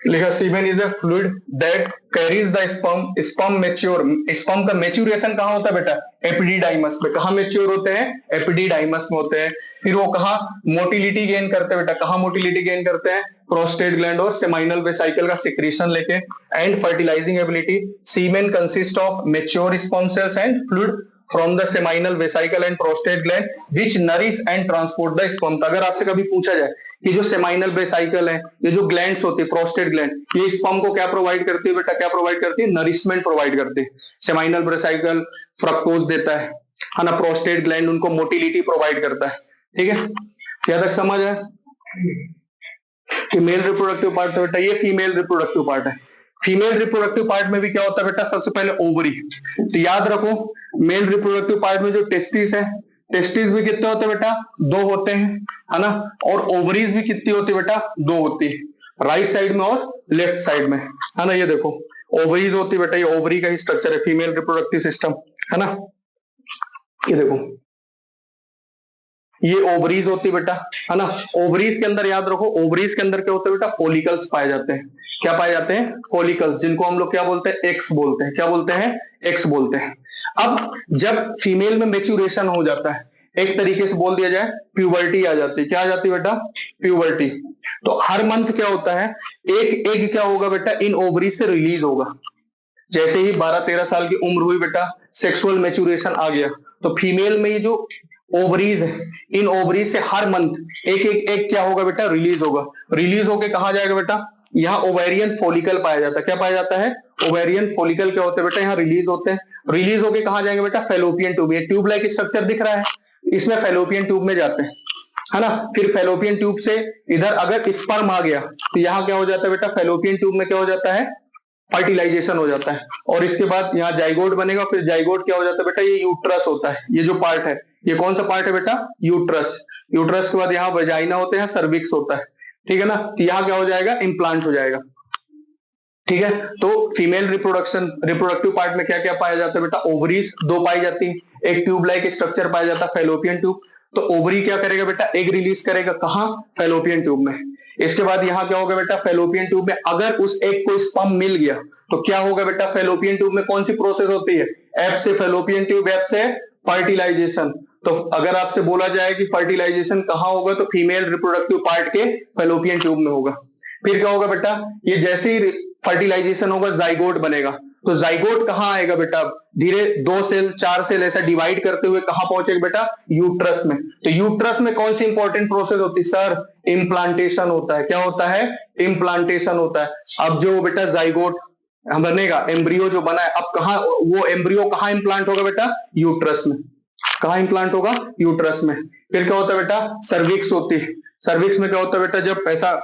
A: लिखा semen is a fluid that carries the sperm. Sperm mature, sperm का मैच्योरेशन कहां होता है बेटा, एपिडिडाइमस में। कहां मैच्योर होते हैं, एपिडिडाइमस में होते हैं। फिर वो कहां मोटिलिटी गेन करते हैं बेटा, कहां मोटिलिटी गेन करते हैं, प्रोस्टेट ग्लैंड और सेमाइनल वेसिकल का सिक्रीशन लेके। And fertilising ability, semen consist of mature sperm cells and fluid from the seminal vesicle and prostate gland which nourish and transport the sperm. अगर आपसे कभी पूछा जाए कि जो सेमाइनल वेसिकल है, ये जो ग्लैंड्स होती है, प्रोस्टेट ग्लैंड, ये स्पर्म को क्या प्रोवाइड करती है बेटा, क्या प्रोवाइड करती है, नरिशमेंट प्रोवाइड करती है। सेमाइनल वेसिकल फ्रक्टोज देता है ना, प्रोस्टेट ग्लैंड उनको मोटिलिटी प्रोवाइड करता है, ठीक है। क्या तक समझ है, मेल रिप्रोडक्टिव पार्ट है बेटा, ये फीमेल रिप्रोडक्टिव पार्ट है। फीमेल रिप्रोडक्टिव पार्ट में भी क्या होता है बेटा, सबसे पहले ओवरी। तो याद रखो मेल रिप्रोडक्टिव पार्ट में जो टेस्टिस है, टेस्टिस भी कितने होते हैं बेटा, 2 होते हैं, है ना। और ओवरीज भी कितनी होती है बेटा, 2 होती है, राइट साइड में और लेफ्ट साइड में, है ना। ये देखो ओवरीज होती है बेटा, ये ओवरी का ही स्ट्रक्चर है फीमेल रिप्रोडक्टिव सिस्टम, है ना। ये देखो ये ओवरीज होती है बेटा, है ना। ओवरीज के अंदर याद रखो, ओवरीज के अंदर क्या होता है बेटा, फॉलिकल्स पाए जाते हैं। क्या पाए जाते हैं, फॉलिकल्स, जिनको हम लोग क्या बोलते हैं, एक्स बोलते हैं। क्या बोलते हैं, एक्स बोलते हैं। अब जब फीमेल में मेच्योरेशन हो जाता है, एक तरीके से बोल दिया जाए प्यूबर्टी आ जाती है। क्या आ जाती है बेटा, प्यूबर्टी। तो हर मंथ क्या होता है, एक एग क्या होगा बेटा, इन ओवरीज से रिलीज होगा। जैसे ही 12-13 साल की उम्र हुई बेटा, सेक्सुअल मेच्योरेशन आ गया, तो फीमेल में ये जो ओवरीज है, इन ओवरीज से हर मंथ एक क्या होगा बेटा, रिलीज होगा। रिलीज होके कहा जाएगा बेटा, यहाँ ओवेरियन फॉलिकल पाया जाता है। क्या पाया जाता है, ओवेरियन फॉलिकल क्या होते हैं बेटा, यहाँ रिलीज होते हैं। रिलीज होके कहा जाएंगे बेटा, फेलोपियन ट्यूब। ये ट्यूब लाइक स्ट्रक्चर दिख रहा है, इसमें फेलोपियन ट्यूब में जाते हैं, है ना। फिर फेलोपियन ट्यूब से इधर अगर स्पर्म आ गया, तो यहाँ क्या हो जाता है बेटा, फेलोपियन ट्यूब में क्या हो जाता है, फर्टिलाइजेशन हो जाता है। और इसके बाद यहाँ जाइगोट बनेगा। फिर जाइगोट क्या हो जाता है बेटा, ये यूट्रस होता है। ये जो पार्ट है, ये कौन सा पार्ट है बेटा, यूट्रस। यूट्रस के बाद यहाँ वजाइना होते हैं, सर्विक्स होता है, ठीक है ना। तो यहाँ क्या हो जाएगा, इम्प्लांट हो जाएगा, ठीक है। तो फीमेल रिप्रोडक्टिव पार्ट में क्या क्या पाया जाता है बेटा, ओवरीज 2 पाई जाती है, एक ट्यूब लाइक स्ट्रक्चर पाया जाता है, फेलोपियन ट्यूब। तो ओवरी क्या करेगा बेटा, एग रिलीज करेगा, कहां, फेलोपियन ट्यूब में। इसके बाद यहाँ क्या होगा बेटा, फेलोपियन ट्यूब में अगर उस एग को स्पर्म मिल गया, तो क्या होगा बेटा, फेलोपियन ट्यूब में कौन सी प्रोसेस होती है, एफ से फेलोपियन ट्यूब, एफ से फर्टिलाइजेशन। तो अगर आपसे बोला जाए कि फर्टिलाइजेशन कहां होगा, तो फीमेल रिप्रोडक्टिव पार्ट के फेलोपियन ट्यूब में होगा। फिर क्या होगा बेटा, ये जैसे ही फर्टिलाइजेशन होगा, जाइगोट बनेगा। तो जाइगोट कहां आएगा बेटा, धीरे 2 सेल 4 सेल ऐसा डिवाइड करते हुए कहां पहुंचेगा बेटा, यूट्रस में। तो यूट्रस में कौन सी इंपॉर्टेंट प्रोसेस होती है सर, इम्प्लांटेशन होता है। क्या होता है, इम्प्लांटेशन होता है। अब जो बेटा जाइगोट बनेगा, एम्ब्रियो जो बना है, अब कहा वो एम्ब्रियो कहाँ इंप्लांट होगा बेटा? यूट्रस में। कहाँ इंप्लांट होगा? यूट्रस में। फिर क्या होता है बेटा? सर्विक्स होती है। सर्विक्स में क्या होता है बेटा? जब ऐसा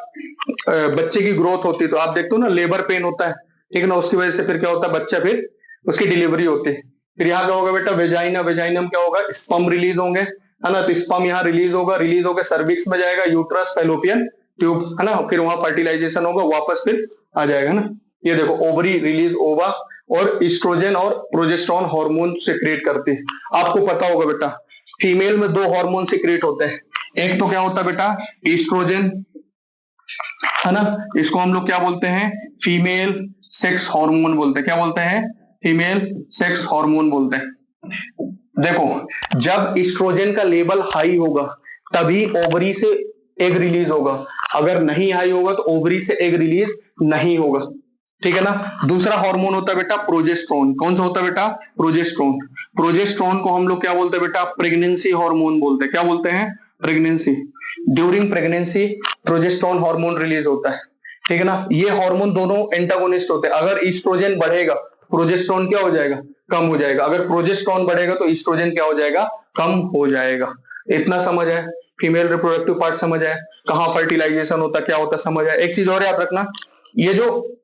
A: बच्चे की ग्रोथ होती है तो आप देखते हो ना, लेबर पेन होता है, ठीक है ना, उसकी वजह से फिर क्या होता है, बच्चा फिर उसकी डिलीवरी होती है। फिर यहाँ क्या होगा बेटा? वेजाइना, वेजाइनम क्या होगा? स्पर्म रिलीज होंगे, है ना, तो स्पर्म यहाँ रिलीज होगा, रिलीज होकर सर्विक्स में जाएगा, यूट्रस, फैलोपियन ट्यूब, है ना, फिर वहां फर्टिलाइजेशन होगा, वापस फिर आ जाएगा ना। ये देखो, ओवरी रिलीज ओवा और ईस्ट्रोजन और प्रोजेस्टेरोन हार्मोन सीक्रेट करती है। आपको पता होगा बेटा, फीमेल में दो हार्मोन सीक्रेट होते हैं, एक तो क्या होता है बेटा? ईस्ट्रोजन, है ना, इसको हम लोग क्या बोलते हैं? फीमेल सेक्स हार्मोन बोलते हैं। क्या बोलते हैं? फीमेल सेक्स हार्मोन बोलते हैं। देखो, जब ईस्ट्रोजन का लेवल हाई होगा तभी ओवरी से एग रिलीज होगा, अगर नहीं हाई होगा तो ओवरी से एग रिलीज नहीं होगा, ठीक है ना। दूसरा हार्मोन होता है बेटा प्रोजेस्टेरोन। कौन सा होता है बेटा? प्रोजेस्टेरोन। प्रोजेस्टेरोन को हम लोग क्या बोलते हैं बेटा? प्रेगनेंसी हार्मोन बोलते हैं। क्या बोलते हैं? Pregnancy. During pregnancy progesterone hormone release होता है, ठीक है ना। ये हार्मोन दोनों एंटागोनिस्ट होते हैं। अगर ईस्ट्रोजन बढ़ेगा, प्रोजेस्टेरोन क्या हो जाएगा? कम हो जाएगा। अगर प्रोजेस्टेरोन बढ़ेगा तो ईस्ट्रोजन क्या हो जाएगा? कम हो जाएगा। इतना समझ है? फीमेल रिप्रोडक्टिव पार्ट समझ है, कहाँ फर्टिलाइजेशन होता क्या होता समझ है। एक चीज और याद रखना, ये जो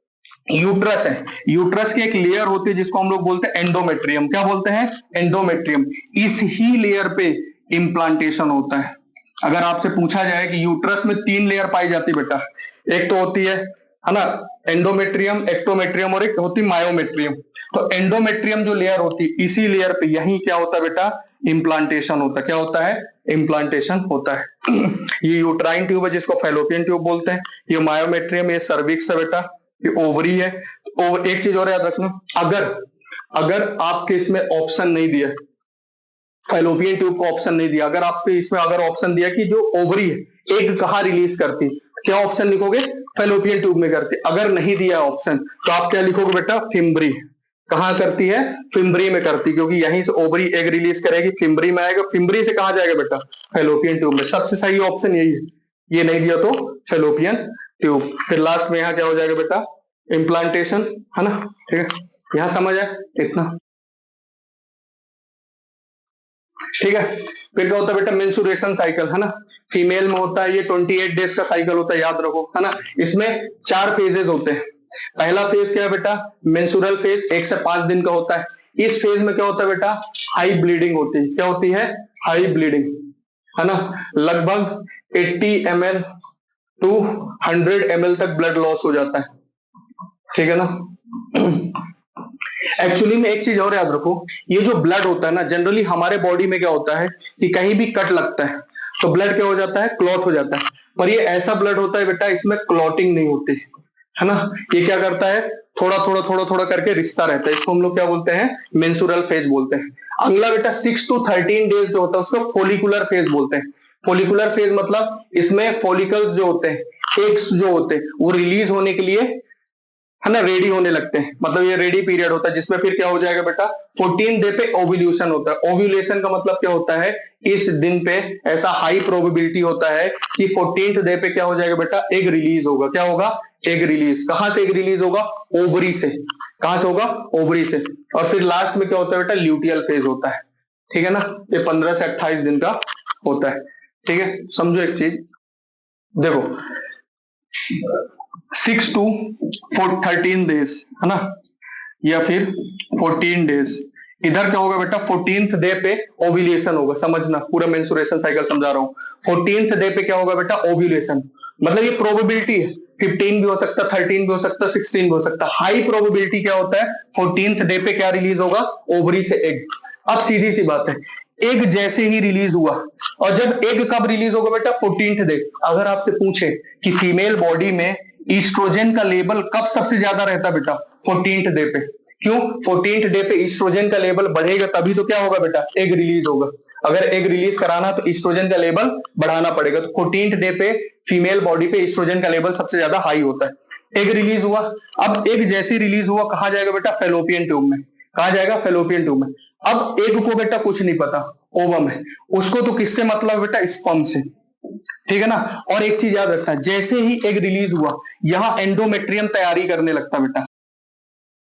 A: यूट्रस है, यूट्रस की एक लेयर होती है जिसको हम लोग बोलते हैं एंडोमेट्रियम। क्या बोलते हैं? एंडोमेट्रियम। इस ही लेयर पे इम्प्लांटेशन होता है। अगर आपसे पूछा जाए कि यूट्रस में 3 लेयर पाई जाती है बेटा, एक तो होती है ना, एंडोमेट्रियम, एक्टोमेट्रियम और एक होती मायोमेट्रियम। तो एंडोमेट्रियम जो लेयर होती है, इसी लेयर पे यही क्या होता है बेटा? इम्प्लांटेशन होता है। क्या होता है? इम्प्लांटेशन होता है। ये यूट्राइन ट्यूब है जिसको फैलोपियन ट्यूब बोलते हैं, ये मायोमेट्रियम, ये सर्विक्स है बेटा, ये ओवरी है। और एक चीज और याद रखना, अगर अगर आपके इसमें ऑप्शन नहीं दिया, फैलोपियन ट्यूब को ऑप्शन नहीं दिया, अगर आपके इसमें अगर ऑप्शन दिया कि जो ओवरी है एग कहाँ रिलीज करती, क्या ऑप्शन लिखोगे? फैलोपियन ट्यूब में करती। अगर नहीं दिया ऑप्शन तो आप क्या लिखोगे बेटा? फिम्बरी। कहाँ करती है? फिम्बरी में करती, क्योंकि यहीं से ओवरी एग रिलीज करेगी, फिम्बरी में आएगा, फिम्बरी से कहाँ जाएगा बेटा? फैलोपियन ट्यूब में। सबसे सही ऑप्शन यही है, ये नहीं दिया तो फैलोपियन ट्यूब। फिर लास्ट में यहाँ क्या हो जाएगा बेटा? इम्प्लांटेशन, है ना, ठीक है। यहां समझ है इतना, ठीक है। फिर क्या होता है बेटा? मेंसुरेशन साइकिल, है ना, फीमेल में होता है ये 28 डेज का साइकिल होता है, याद रखो, है ना। इसमें 4 फेजेस होते हैं। पहला फेज क्या है बेटा? मेंसुरल फेज, 1 से 5 दिन का होता है। इस फेज में क्या होता है बेटा? हाई ब्लीडिंग होती है। क्या होती है? हाई ब्लीडिंग, है ना, लगभग 80 ml टू 100 ml तक ब्लड लॉस हो जाता है, ठीक है ना। एक्चुअली में एक चीज और याद रखो, ये जो ब्लड होता है ना, जनरली हमारे बॉडी में क्या होता है कि कहीं भी कट लगता है तो ब्लड क्या हो जाता है? क्लॉट हो जाता है। पर ये ऐसा ब्लड होता है बेटा, इसमें क्लॉटिंग नहीं होती, है ना। ये क्या करता है? थोड़ा थोड़ा थोड़ा थोड़ा करके रिश्ता रहता है। इसको हम लोग क्या बोलते हैं? मेंसुरल फेज बोलते हैं। अगला बेटा 6 to 13 डेज जो होता है उसको फोलिकुलर फेज बोलते हैं। फोलिकुलर फेज मतलब इसमें फोलिकल्स जो होते हैं, एग्स जो होते हैं, वो रिलीज होने के लिए, है ना, रेडी होने लगते हैं। मतलब ये रेडी पीरियड होता है जिसमें फिर क्या हो जाएगा बेटा? 14 डे पे ओव्यूलेशन होता है। ओव्यूलेशन का मतलब क्या होता है? इस दिन पे ऐसा हाई प्रोबेबिलिटी होता है कि 14th डे पे क्या हो जाएगा बेटा? एग रिलीज होगा। क्या होगा? Egg release. कहां से एग रिलीज होगा? ओवरी से। कहां से होगा? ओवरी से। और फिर लास्ट में क्या होता है बेटा? ल्यूटियल फेज होता है, ठीक है ना। ये 15 से 28 दिन का होता है, ठीक है। समझो एक चीज, देखो, 6 to 13 डेज, है ना, या फिर 14 डेज। इधर क्या होगा बेटा? 14th डे पे ओव्यूलेशन होगा। समझना, पूरा मेंसुरेशन साइकिल समझा रहा हूं। 14th डे पे क्या होगा बेटा? ओव्यूलेशन। मतलब ये प्रोबेबिलिटी है, 15 भी हो सकता है, 13 भी हो सकता है, 16 भी हो सकता है। हाई प्रोबेबिलिटी क्या होता है? 14th डे पे क्या रिलीज होगा? ओवरी से एग। अब सीधी सी बात है, एग जैसे ही रिलीज हुआ, और जब एग कब रिलीज होगा बेटा? 14th day. अगर आपसे पूछे कि फीमेल बॉडी में ईस्ट्रोजन का लेवल कब सबसे ज्यादा रहता बेटा? 14th डे पे। क्यों? 14th डे पे ईस्ट्रोजन का लेवल बढ़ेगा तभी तो क्या होगा बेटा? एग रिलीज होगा। अगर एग रिलीज कराना तो ईस्ट्रोजन का लेवल बढ़ाना पड़ेगा। तो 14th डे पे फीमेल बॉडी पे ईस्ट्रोजन का लेवल सबसे ज्यादा हाई होता है। एग रिलीज हुआ, अब एग जैसे रिलीज हुआ कहा जाएगा बेटा? फैलोपियन ट्यूब में। कहा जाएगा? फैलोपियन ट्यूब में। अब एग को बेटा कुछ नहीं पता, ओवम है, उसको तो किससे मतलब बेटा? स्पर्म से, ठीक है ना। और एक चीज याद रखना, जैसे ही एग रिलीज हुआ यहां एंडोमेट्रियम तैयारी करने लगता बेटा।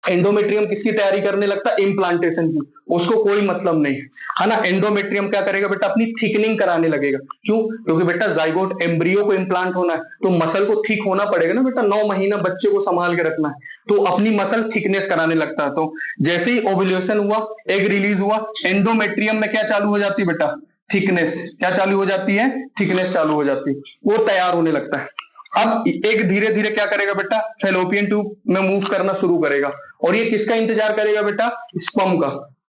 A: एंडोमेट्रियम किसकी तैयारी करने लगता है? इम्प्लांटेशन की। उसको कोई मतलब नहीं है ना। एंडोमेट्रियम क्या करेगा बेटा? अपनी थिकनिंग कराने लगेगा। क्यों? क्योंकि बेटा जाइगोट एम्ब्रियो को इम्प्लांट होना है तो मसल को थिक होना पड़ेगा ना बेटा। 9 महीना बच्चे को संभाल के रखना है तो अपनी मसल थिकनेस कराने लगता है। तो जैसे ही ओव्यूलेशन हुआ, एग रिलीज हुआ, एंडोमेट्रियम में क्या चालू हो जाती है बेटा? थिकनेस। क्या चालू हो जाती है? थिकनेस चालू हो जाती है, वो तैयार होने लगता है। अब एक धीरे धीरे क्या करेगा बेटा? फैलोपियन ट्यूब में मूव करना शुरू करेगा। और ये किसका इंतजार करेगा बेटा? स्पर्म का।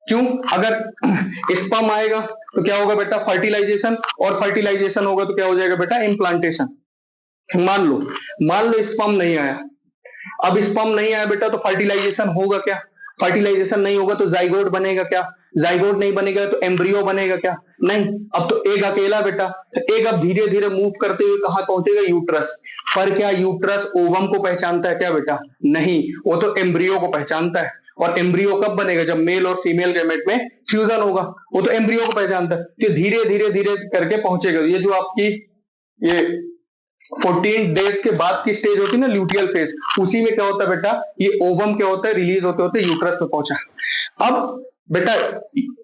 A: क्यों? अगर स्पर्म आएगा तो क्या होगा बेटा? फर्टिलाइजेशन। और फर्टिलाइजेशन होगा तो क्या हो जाएगा बेटा? इम्प्लांटेशन। मान लो स्पर्म नहीं आया। अब स्पर्म नहीं आया बेटा तो फर्टिलाइजेशन होगा क्या? फर्टिलाइजेशन नहीं होगा तो जाइगोट बनेगा क्या? जाइगोट नहीं बनेगा तो एम्ब्रियो बनेगा क्या? नहीं। अब तो एग अकेला बेटा। तो एग अब धीरे धीरे मूव करते हुए कहां पहुंचेगा? यूट्रस। पर क्या यूट्रस ओवम को पहचानता है क्या बेटा? नहीं, वो तो एम्ब्रियो को पहचानता है। और एम्ब्रियो कब बनेगा? जब मेल और फीमेल गैमेट में फ्यूजन होगा। वो तो एम्ब्रियो को पहचानता है कि धीरे धीरे धीरे करके पहुंचेगा। ये जो आपकी ये 14 डेज के बाद की स्टेज होती है ना, ल्यूटियल फेज, उसी में क्या होता है बेटा? ये ओवम क्या होता है? रिलीज होते होते यूट्रस में पहुंचा। अब बेटा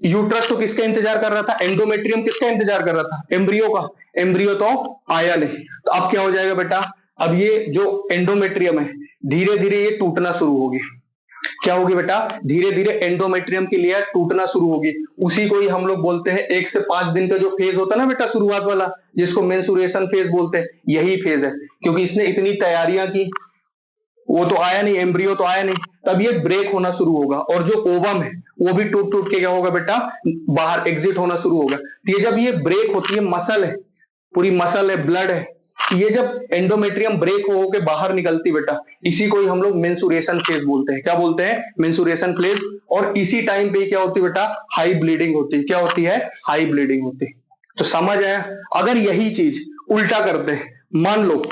A: यूट्रस तो किसका इंतजार कर रहा था? एंडोमेट्रियम किसका इंतजार कर रहा था? एम्ब्रियो का। एम्ब्रियो तो आया नहीं। तो अब क्या हो जाएगा बेटा? अब ये जो एंडोमेट्रियम है धीरे धीरे ये टूटना शुरू होगी। क्या होगी बेटा? धीरे धीरे एंडोमेट्रियम की लेयर टूटना शुरू होगी। उसी को ही हम लोग बोलते हैं 1 से 5 दिन का जो फेज होता है ना बेटा, शुरुआत वाला, जिसको मेंसुरेशन फेज बोलते हैं, यही फेज है। क्योंकि इसने इतनी तैयारियां की, वो तो आया नहीं, एम्ब्रियो तो आया नहीं, तब ये ब्रेक होना शुरू होगा। और जो ओवम है वो भी टूट टूट के क्या होगा बेटा? बाहर एग्जिट होना शुरू होगा। ये जब ये ब्रेक होती है, मसल है, पूरी मसल है, ब्लड है, ये जब एंडोमेट्रियम ब्रेक हो के बाहर निकलती बेटा, इसी को ही हम लोग मेंसुरेशन फेज बोलते हैं। क्या बोलते हैं? Mensuration phase. और इसी टाइम पे क्या होती है बेटा? हाई ब्लीडिंग होती है। क्या होती है? हाई ब्लीडिंग होती है। तो समझ आया? अगर यही चीज उल्टा करते हैं, मान लो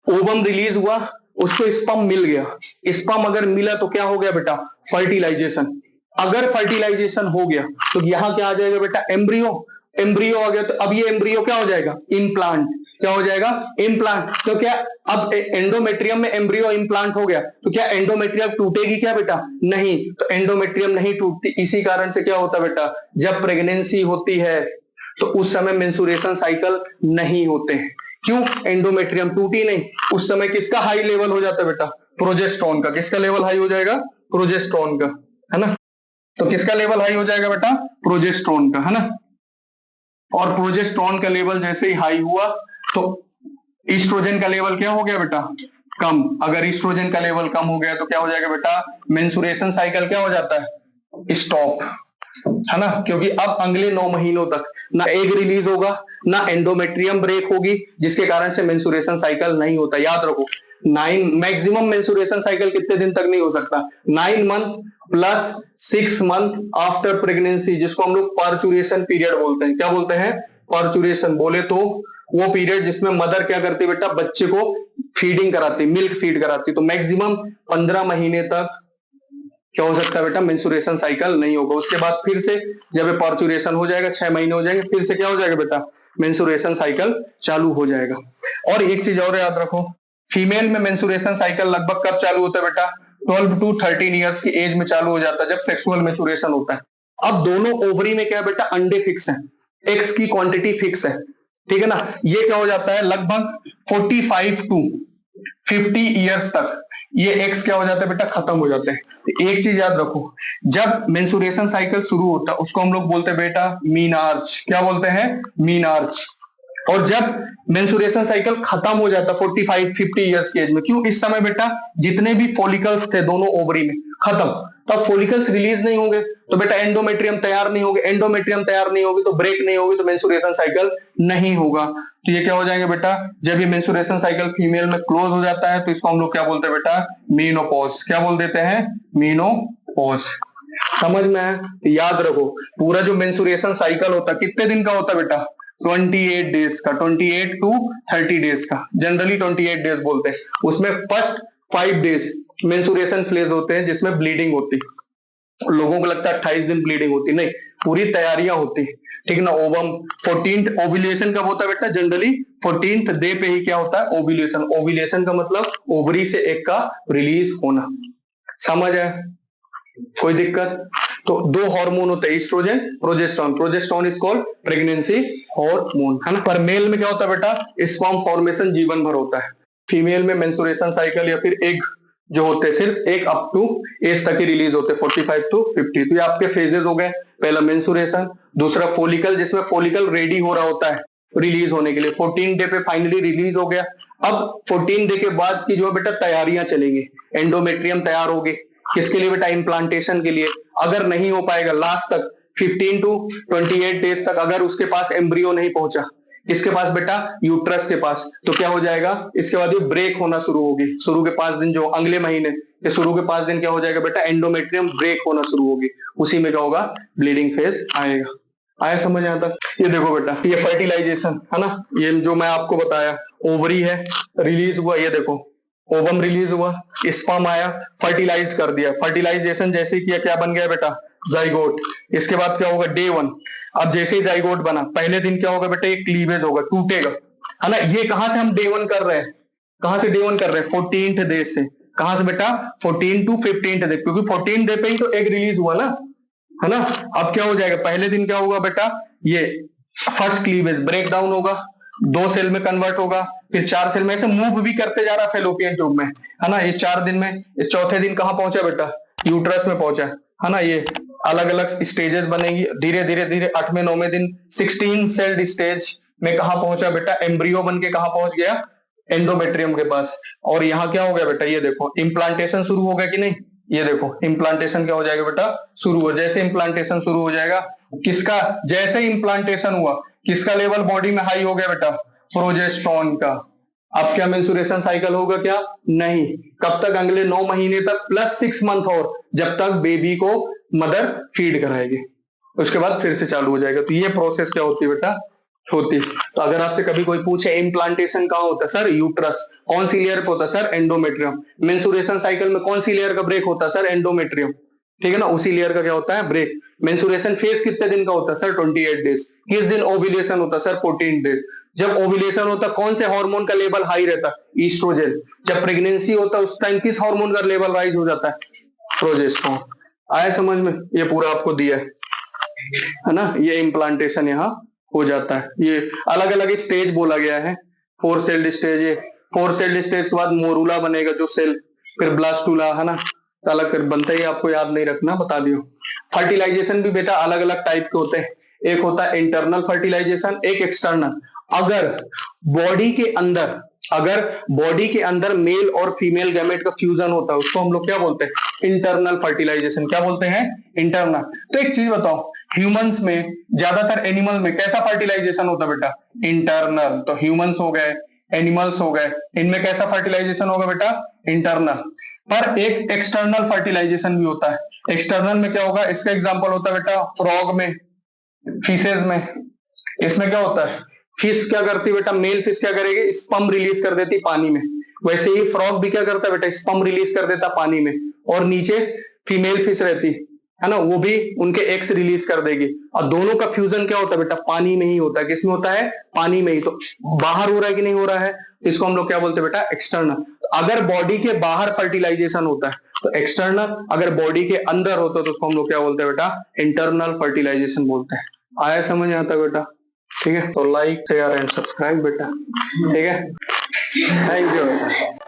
A: ओवम रिलीज हुआ, उसको स्पर्म मिल गया। स्पर्म अगर मिला तो क्या हो गया बेटा? फर्टिलाइजेशन। अगर फर्टिलाइजेशन हो गया तो यहां क्या आ जाएगा बेटा? एम्ब्रियो। एम्ब्रियो आ गया तो अब ये एम्ब्रियो क्या हो जाएगा? इम्प्लांट। क्या हो जाएगा? इम्प्लांट। तो क्या अब एंडोमेट्रियम में एम्ब्रियो इम्प्लांट हो गया तो क्या एंडोमेट्रियम टूटेगी क्या बेटा? नहीं। तो एंडोमेट्रियम नहीं टूटती। इसी कारण से क्या होता बेटा? जब प्रेगनेंसी होती है तो उस समय मेंसुरेशन साइकिल नहीं होते हैं। क्यों? एंडोमेट्रियम टूटी नहीं। उस समय किसका हाई लेवल हो जाता है बेटा? प्रोजेस्टेरोन का। किसका लेवल हाई हो जाएगा? प्रोजेस्टेरोन का, है ना। तो किसका लेवल हाई हो जाएगा बेटा? प्रोजेस्टेरोन का, है ना। और प्रोजेस्टेरोन का लेवल जैसे ही हाई हुआ तो ईस्ट्रोजन का लेवल क्या हो गया बेटा? कम। अगर ईस्ट्रोजन का लेवल कम हो गया तो क्या हो जाएगा बेटा? मेंसुरेशन साइकिल क्या हो जाता है? स्टॉप, है ना। क्योंकि अब अगले 9 महीनों तक ना एग रिलीज होगा, ना एंडोमेट्रियम ब्रेक होगी, जिसके कारण से मेंसुरेशन साइकिल नहीं होता। याद रखो, 9 मैक्सिमम मेंसुरेशन साइकिल कितने दिन तक नहीं हो सकता? 9 month plus 6 month after pregnancy, जिसको हम लोग पर्चुरेशन पीरियड बोलते हैं। क्या बोलते हैं? पर्चुरेशन। बोले तो वो पीरियड जिसमें मदर क्या करती है बेटा? बच्चे को फीडिंग कराती, मिल्क फीड कराती। तो मैक्सिमम 15 महीने तक क्या हो सकता है बेटा? मेंसुरेशन साइकिल नहीं होगा। उसके बाद फिर से जब पर्चुरेशन हो जाएगा, 6 महीने हो जाएंगे, फिर से क्या हो जाएगा बेटा? मेंसुरेशन साइकिल चालू हो जाएगा। और एक चीज और याद रखो, फीमेल में मेंसुरेशन साइकिल लगभग कब चालू होता है बेटा? 12 to 13 ईयर्स की एज में चालू हो जाता है, जब सेक्सुअल मेचुरेशन होता है। अब दोनों ओवरी में क्या है बेटा? अंडे फिक्स है, एक्स की क्वांटिटी फिक्स है, ठीक है ना। ये क्या हो जाता है? लगभग 45 to 50 ईयर्स तक ये एक्स क्या हो जाता है बेटा? खत्म हो जाते हैं। तो एक चीज याद रखो, जब मेंसुरेशन साइकिल शुरू होता है उसको हम लोग बोलते हैं बेटा मीन आर्च। क्या बोलते हैं? Mean arch. और जब मेंसुरेशन साइकिल खत्म हो जाता है 45-50 ईयर्स की एज में, क्यों? इस समय बेटा जितने भी फॉलिकल्स थे दोनों ओवरी में खत्म, तब फॉलिकल्स रिलीज नहीं होंगे तो बेटा एंडोमेट्रियम तैयार नहीं होगी। एंडोमेट्रियम तैयार नहीं होगी तो ब्रेक नहीं होगी, तो मेंसुरेशन साइकिल नहीं होगा। तो ये क्या हो जाएंगे बेटा? जब ये मेंसुरेशन साइकिल फीमेल में क्लोज हो जाता है तो इसको हम लोग क्या बोलते हैं बेटा? मीनोपॉज। क्या बोल देते हैं? मीनोपॉज। समझ में है? याद रखो, पूरा जो मेंसुरेशन साइकिल होता है कितने दिन का होता है बेटा? 28 डेज का, 28 to 30 डेज का। जनरली 28 डेज बोलते हैं। उसमें फर्स्ट 5 डेज मेंसुरेशन फेज होते हैं जिसमें ब्लीडिंग होती है। लोगों को लगता है 28 दिन ब्लीडिंग होती, नहीं, पूरी तैयारियां होती है, ठीक ना। ओवम 14th ओव्यूलेशन कब होता है बेटा? जनरली 14th डे पे ही क्या होता है? ओव्यूलेशन। ओव्यूलेशन का मतलब ओवरी से एग का रिलीज होना। समझ है? कोई दिक्कत? तो दो हार्मोन होते हैं, oestrogen, progesterone. Progesterone is called pregnancy hormone, है ना। पर मेल में क्या होता है बेटा, स्पर्म फॉर्मेशन जीवन भर होता है। फीमेल में मेंस्ट्रुएशन साइकिल या फिर एग जो होते हैं सिर्फ एक अप टू एज तक ही रिलीज होते हैं, 45 to 50। तो ये आपके फेजेस हो गए, पहला मेंस्ट्रुएशन, दूसरा फोलिकल जिसमें फोलिकल रेडी हो रहा होता है रिलीज होने के लिए, 14 डे पे फाइनली रिलीज हो गया। अब 14 डे के बाद की जो बेटा तैयारियां चलेंगी, एंडोमेट्रियम तैयार होगी, किसके लिए बेटा, इम्प्लांटेशन के लिए। अगर नहीं हो पाएगा लास्ट तक 15 to 28 डेज तक, अगर उसके पास एम्ब्रियो नहीं पहुंचा, किसके पास बेटा, यूट्रस के पास, तो क्या हो जाएगा, इसके बाद ये ब्रेक होना शुरू होगी। शुरू के 5 दिन, जो अगले महीने के शुरू के 5 दिन क्या हो जाएगा बेटा, एंडोमेट्रियम ब्रेक होना शुरू होगी। उसी में क्या होगा, ब्लीडिंग फेज आएगा। आया समझ यहां तक? ये देखो बेटा, ये फर्टिलाइजेशन है ना, ये जो मैं आपको बताया, ओवरी है, रिलीज हुआ, ये देखो ओवम रिलीज हुआ, स्पर्म आया, फर्टिलाइज कर दिया। फर्टिलाइजेशन जैसे किया, क्या बन गया बेटा, जाइगोट। इसके बाद क्या होगा, डे 1। अब जैसे ही जाइगोट बना, पहले दिन क्या होगा बेटा, ये क्लीवेज होगा, टूटेगा, है ना। ये कहां से हम डे 1 कर रहे हैं, कहां से डे 1 कर रहे हैं, 14th डे से। कहां से बेटा, 14 to 15th डे, क्योंकि 14 डे पे ही तो एग रिलीज हुआ ना, है ना। अब क्या हो जाएगा, पहले दिन क्या होगा बेटा, ये फर्स्ट क्लीवेज ब्रेक डाउन होगा, 2 सेल में कन्वर्ट होगा, फिर 4 सेल में, ऐसे मूव भी करते जा रहा फेलोपियन ट्यूब में, है ना। ये 4 दिन में, ये चौथे दिन कहां पहुंचा बेटा, यूट्रस में पहुंचा, है ना। ये अलग अलग स्टेजेस बनेंगी, धीरे धीरे धीरे 8वें 9वें दिन 16 सेल्ड स्टेज में कहां पहुंचा बेटा, एम्ब्रियो बन के कहां पहुंच गया, एंडोमेट्रियम के पास। और यहाँ क्या हो गया बेटा, ये देखो इम्प्लांटेशन शुरू हो गया कि नहीं, ये देखो इम्प्लांटेशन क्या हो जाएगा बेटा, शुरू हो। जैसे इम्प्लांटेशन शुरू हो जाएगा, किसका, जैसे इम्प्लांटेशन हुआ, किसका लेवल बॉडी में हाई हो गया बेटा, प्रोजेस्टेरॉन का। अब क्या मेंस्ट्रुएशन साइकिल होगा क्या, नहीं। कब तक, अगले 9 महीने तक प्लस 6 मंथ और, जब तक बेबी को मदर फीड कराएगी, उसके बाद फिर से चालू हो जाएगा। तो ये प्रोसेस क्या होती है बेटा, होती। तो अगर आपसे कभी कोई पूछे इम्प्लांटेशन कहाँ होता है, सर यूट्रस। कौन सी लेयर पे होता है, सर एंडोमेट्रियम। मेंस्ट्रुएशन साइकिल में कौन सी लेयर का ब्रेक होता है, सर एंडोमेट्रियम, ठीक है ना, उसी लेयर का क्या होता है, ब्रेक। मेंस्ट्रुएशन फेज कितने दिन का होता है, सर 28 डेज। किस दिन ओव्यूलेशन होता है, सर 14 डेज। जब ओव्यूलेशन होता है, कौन से हार्मोन का लेवल हाई रहता है, ईस्ट्रोजन। जब प्रेगनेंसी होता है, उस टाइम किस हार्मोन का लेवल राइज हो जाता है, प्रोजेस्टेरॉन। आया समझ में? ये पूरा आपको दिया है ना। ये इम्प्लांटेशन यहाँ हो जाता है। ये अलग अलग स्टेज बोला गया है, 4 सेल्ड स्टेज है। 4 सेल्ड स्टेज के बाद मोरूला बनेगा जो सेल, फिर ब्लास्टुला, है ना। अलग फिर बनता ही, आपको याद नहीं रखना, बता दियो। फर्टिलाइजेशन भी बेटा अलग अलग टाइप के होते हैं। एक होता है इंटरनल फर्टिलाइजेशन, एक एक्सटर्नल। अगर बॉडी के अंदर, अगर बॉडी के अंदर मेल और फीमेल गैमेट का फ्यूजन होता है, उसको हम लोग क्या बोलते हैं, इंटरनल फर्टिलाइजेशन। क्या बोलते हैं, इंटरनल। तो एक चीज बताओ, ह्यूमंस में, ज्यादातर एनिमल में कैसा फर्टिलाइजेशन होता है बेटा, इंटरनल। तो ह्यूमंस हो गए, एनिमल्स हो गए, इनमें कैसा फर्टिलाइजेशन होगा बेटा, इंटरनल। पर एक एक्सटर्नल फर्टिलाइजेशन भी होता है। एक्सटर्नल में क्या होगा, इसका एग्जांपल होता है बेटा फ्रॉग में, फिशेज में। इसमें क्या होता है, फिश क्या करती है बेटा, मेल फिश क्या करेगी, स्पर्म रिलीज कर देती पानी में। वैसे ही फ्रॉग भी क्या करता है बेटा, स्पर्म रिलीज कर देता पानी में, और नीचे फीमेल फिश रहती है ना, वो भी उनके एग्स रिलीज कर देगी। और दोनों का फ्यूजन क्या होता है बेटा, पानी में ही होता है। किसमें होता है, पानी में ही। तो बाहर हो रहा है कि नहीं हो रहा है, इसको हम लोग क्या बोलते हैं बेटा, एक्सटर्नल। अगर बॉडी के बाहर फर्टिलाइजेशन होता है तो एक्सटर्नल, अगर बॉडी के अंदर होता है तो उसको हम लोग क्या बोलते हैं बेटा, इंटरनल फर्टिलाइजेशन बोलते हैं। आया समझ आता है बेटा, ठीक है। तो लाइक शेयर एंड सब्सक्राइब बेटा, ठीक है। थैंक यू बेटा।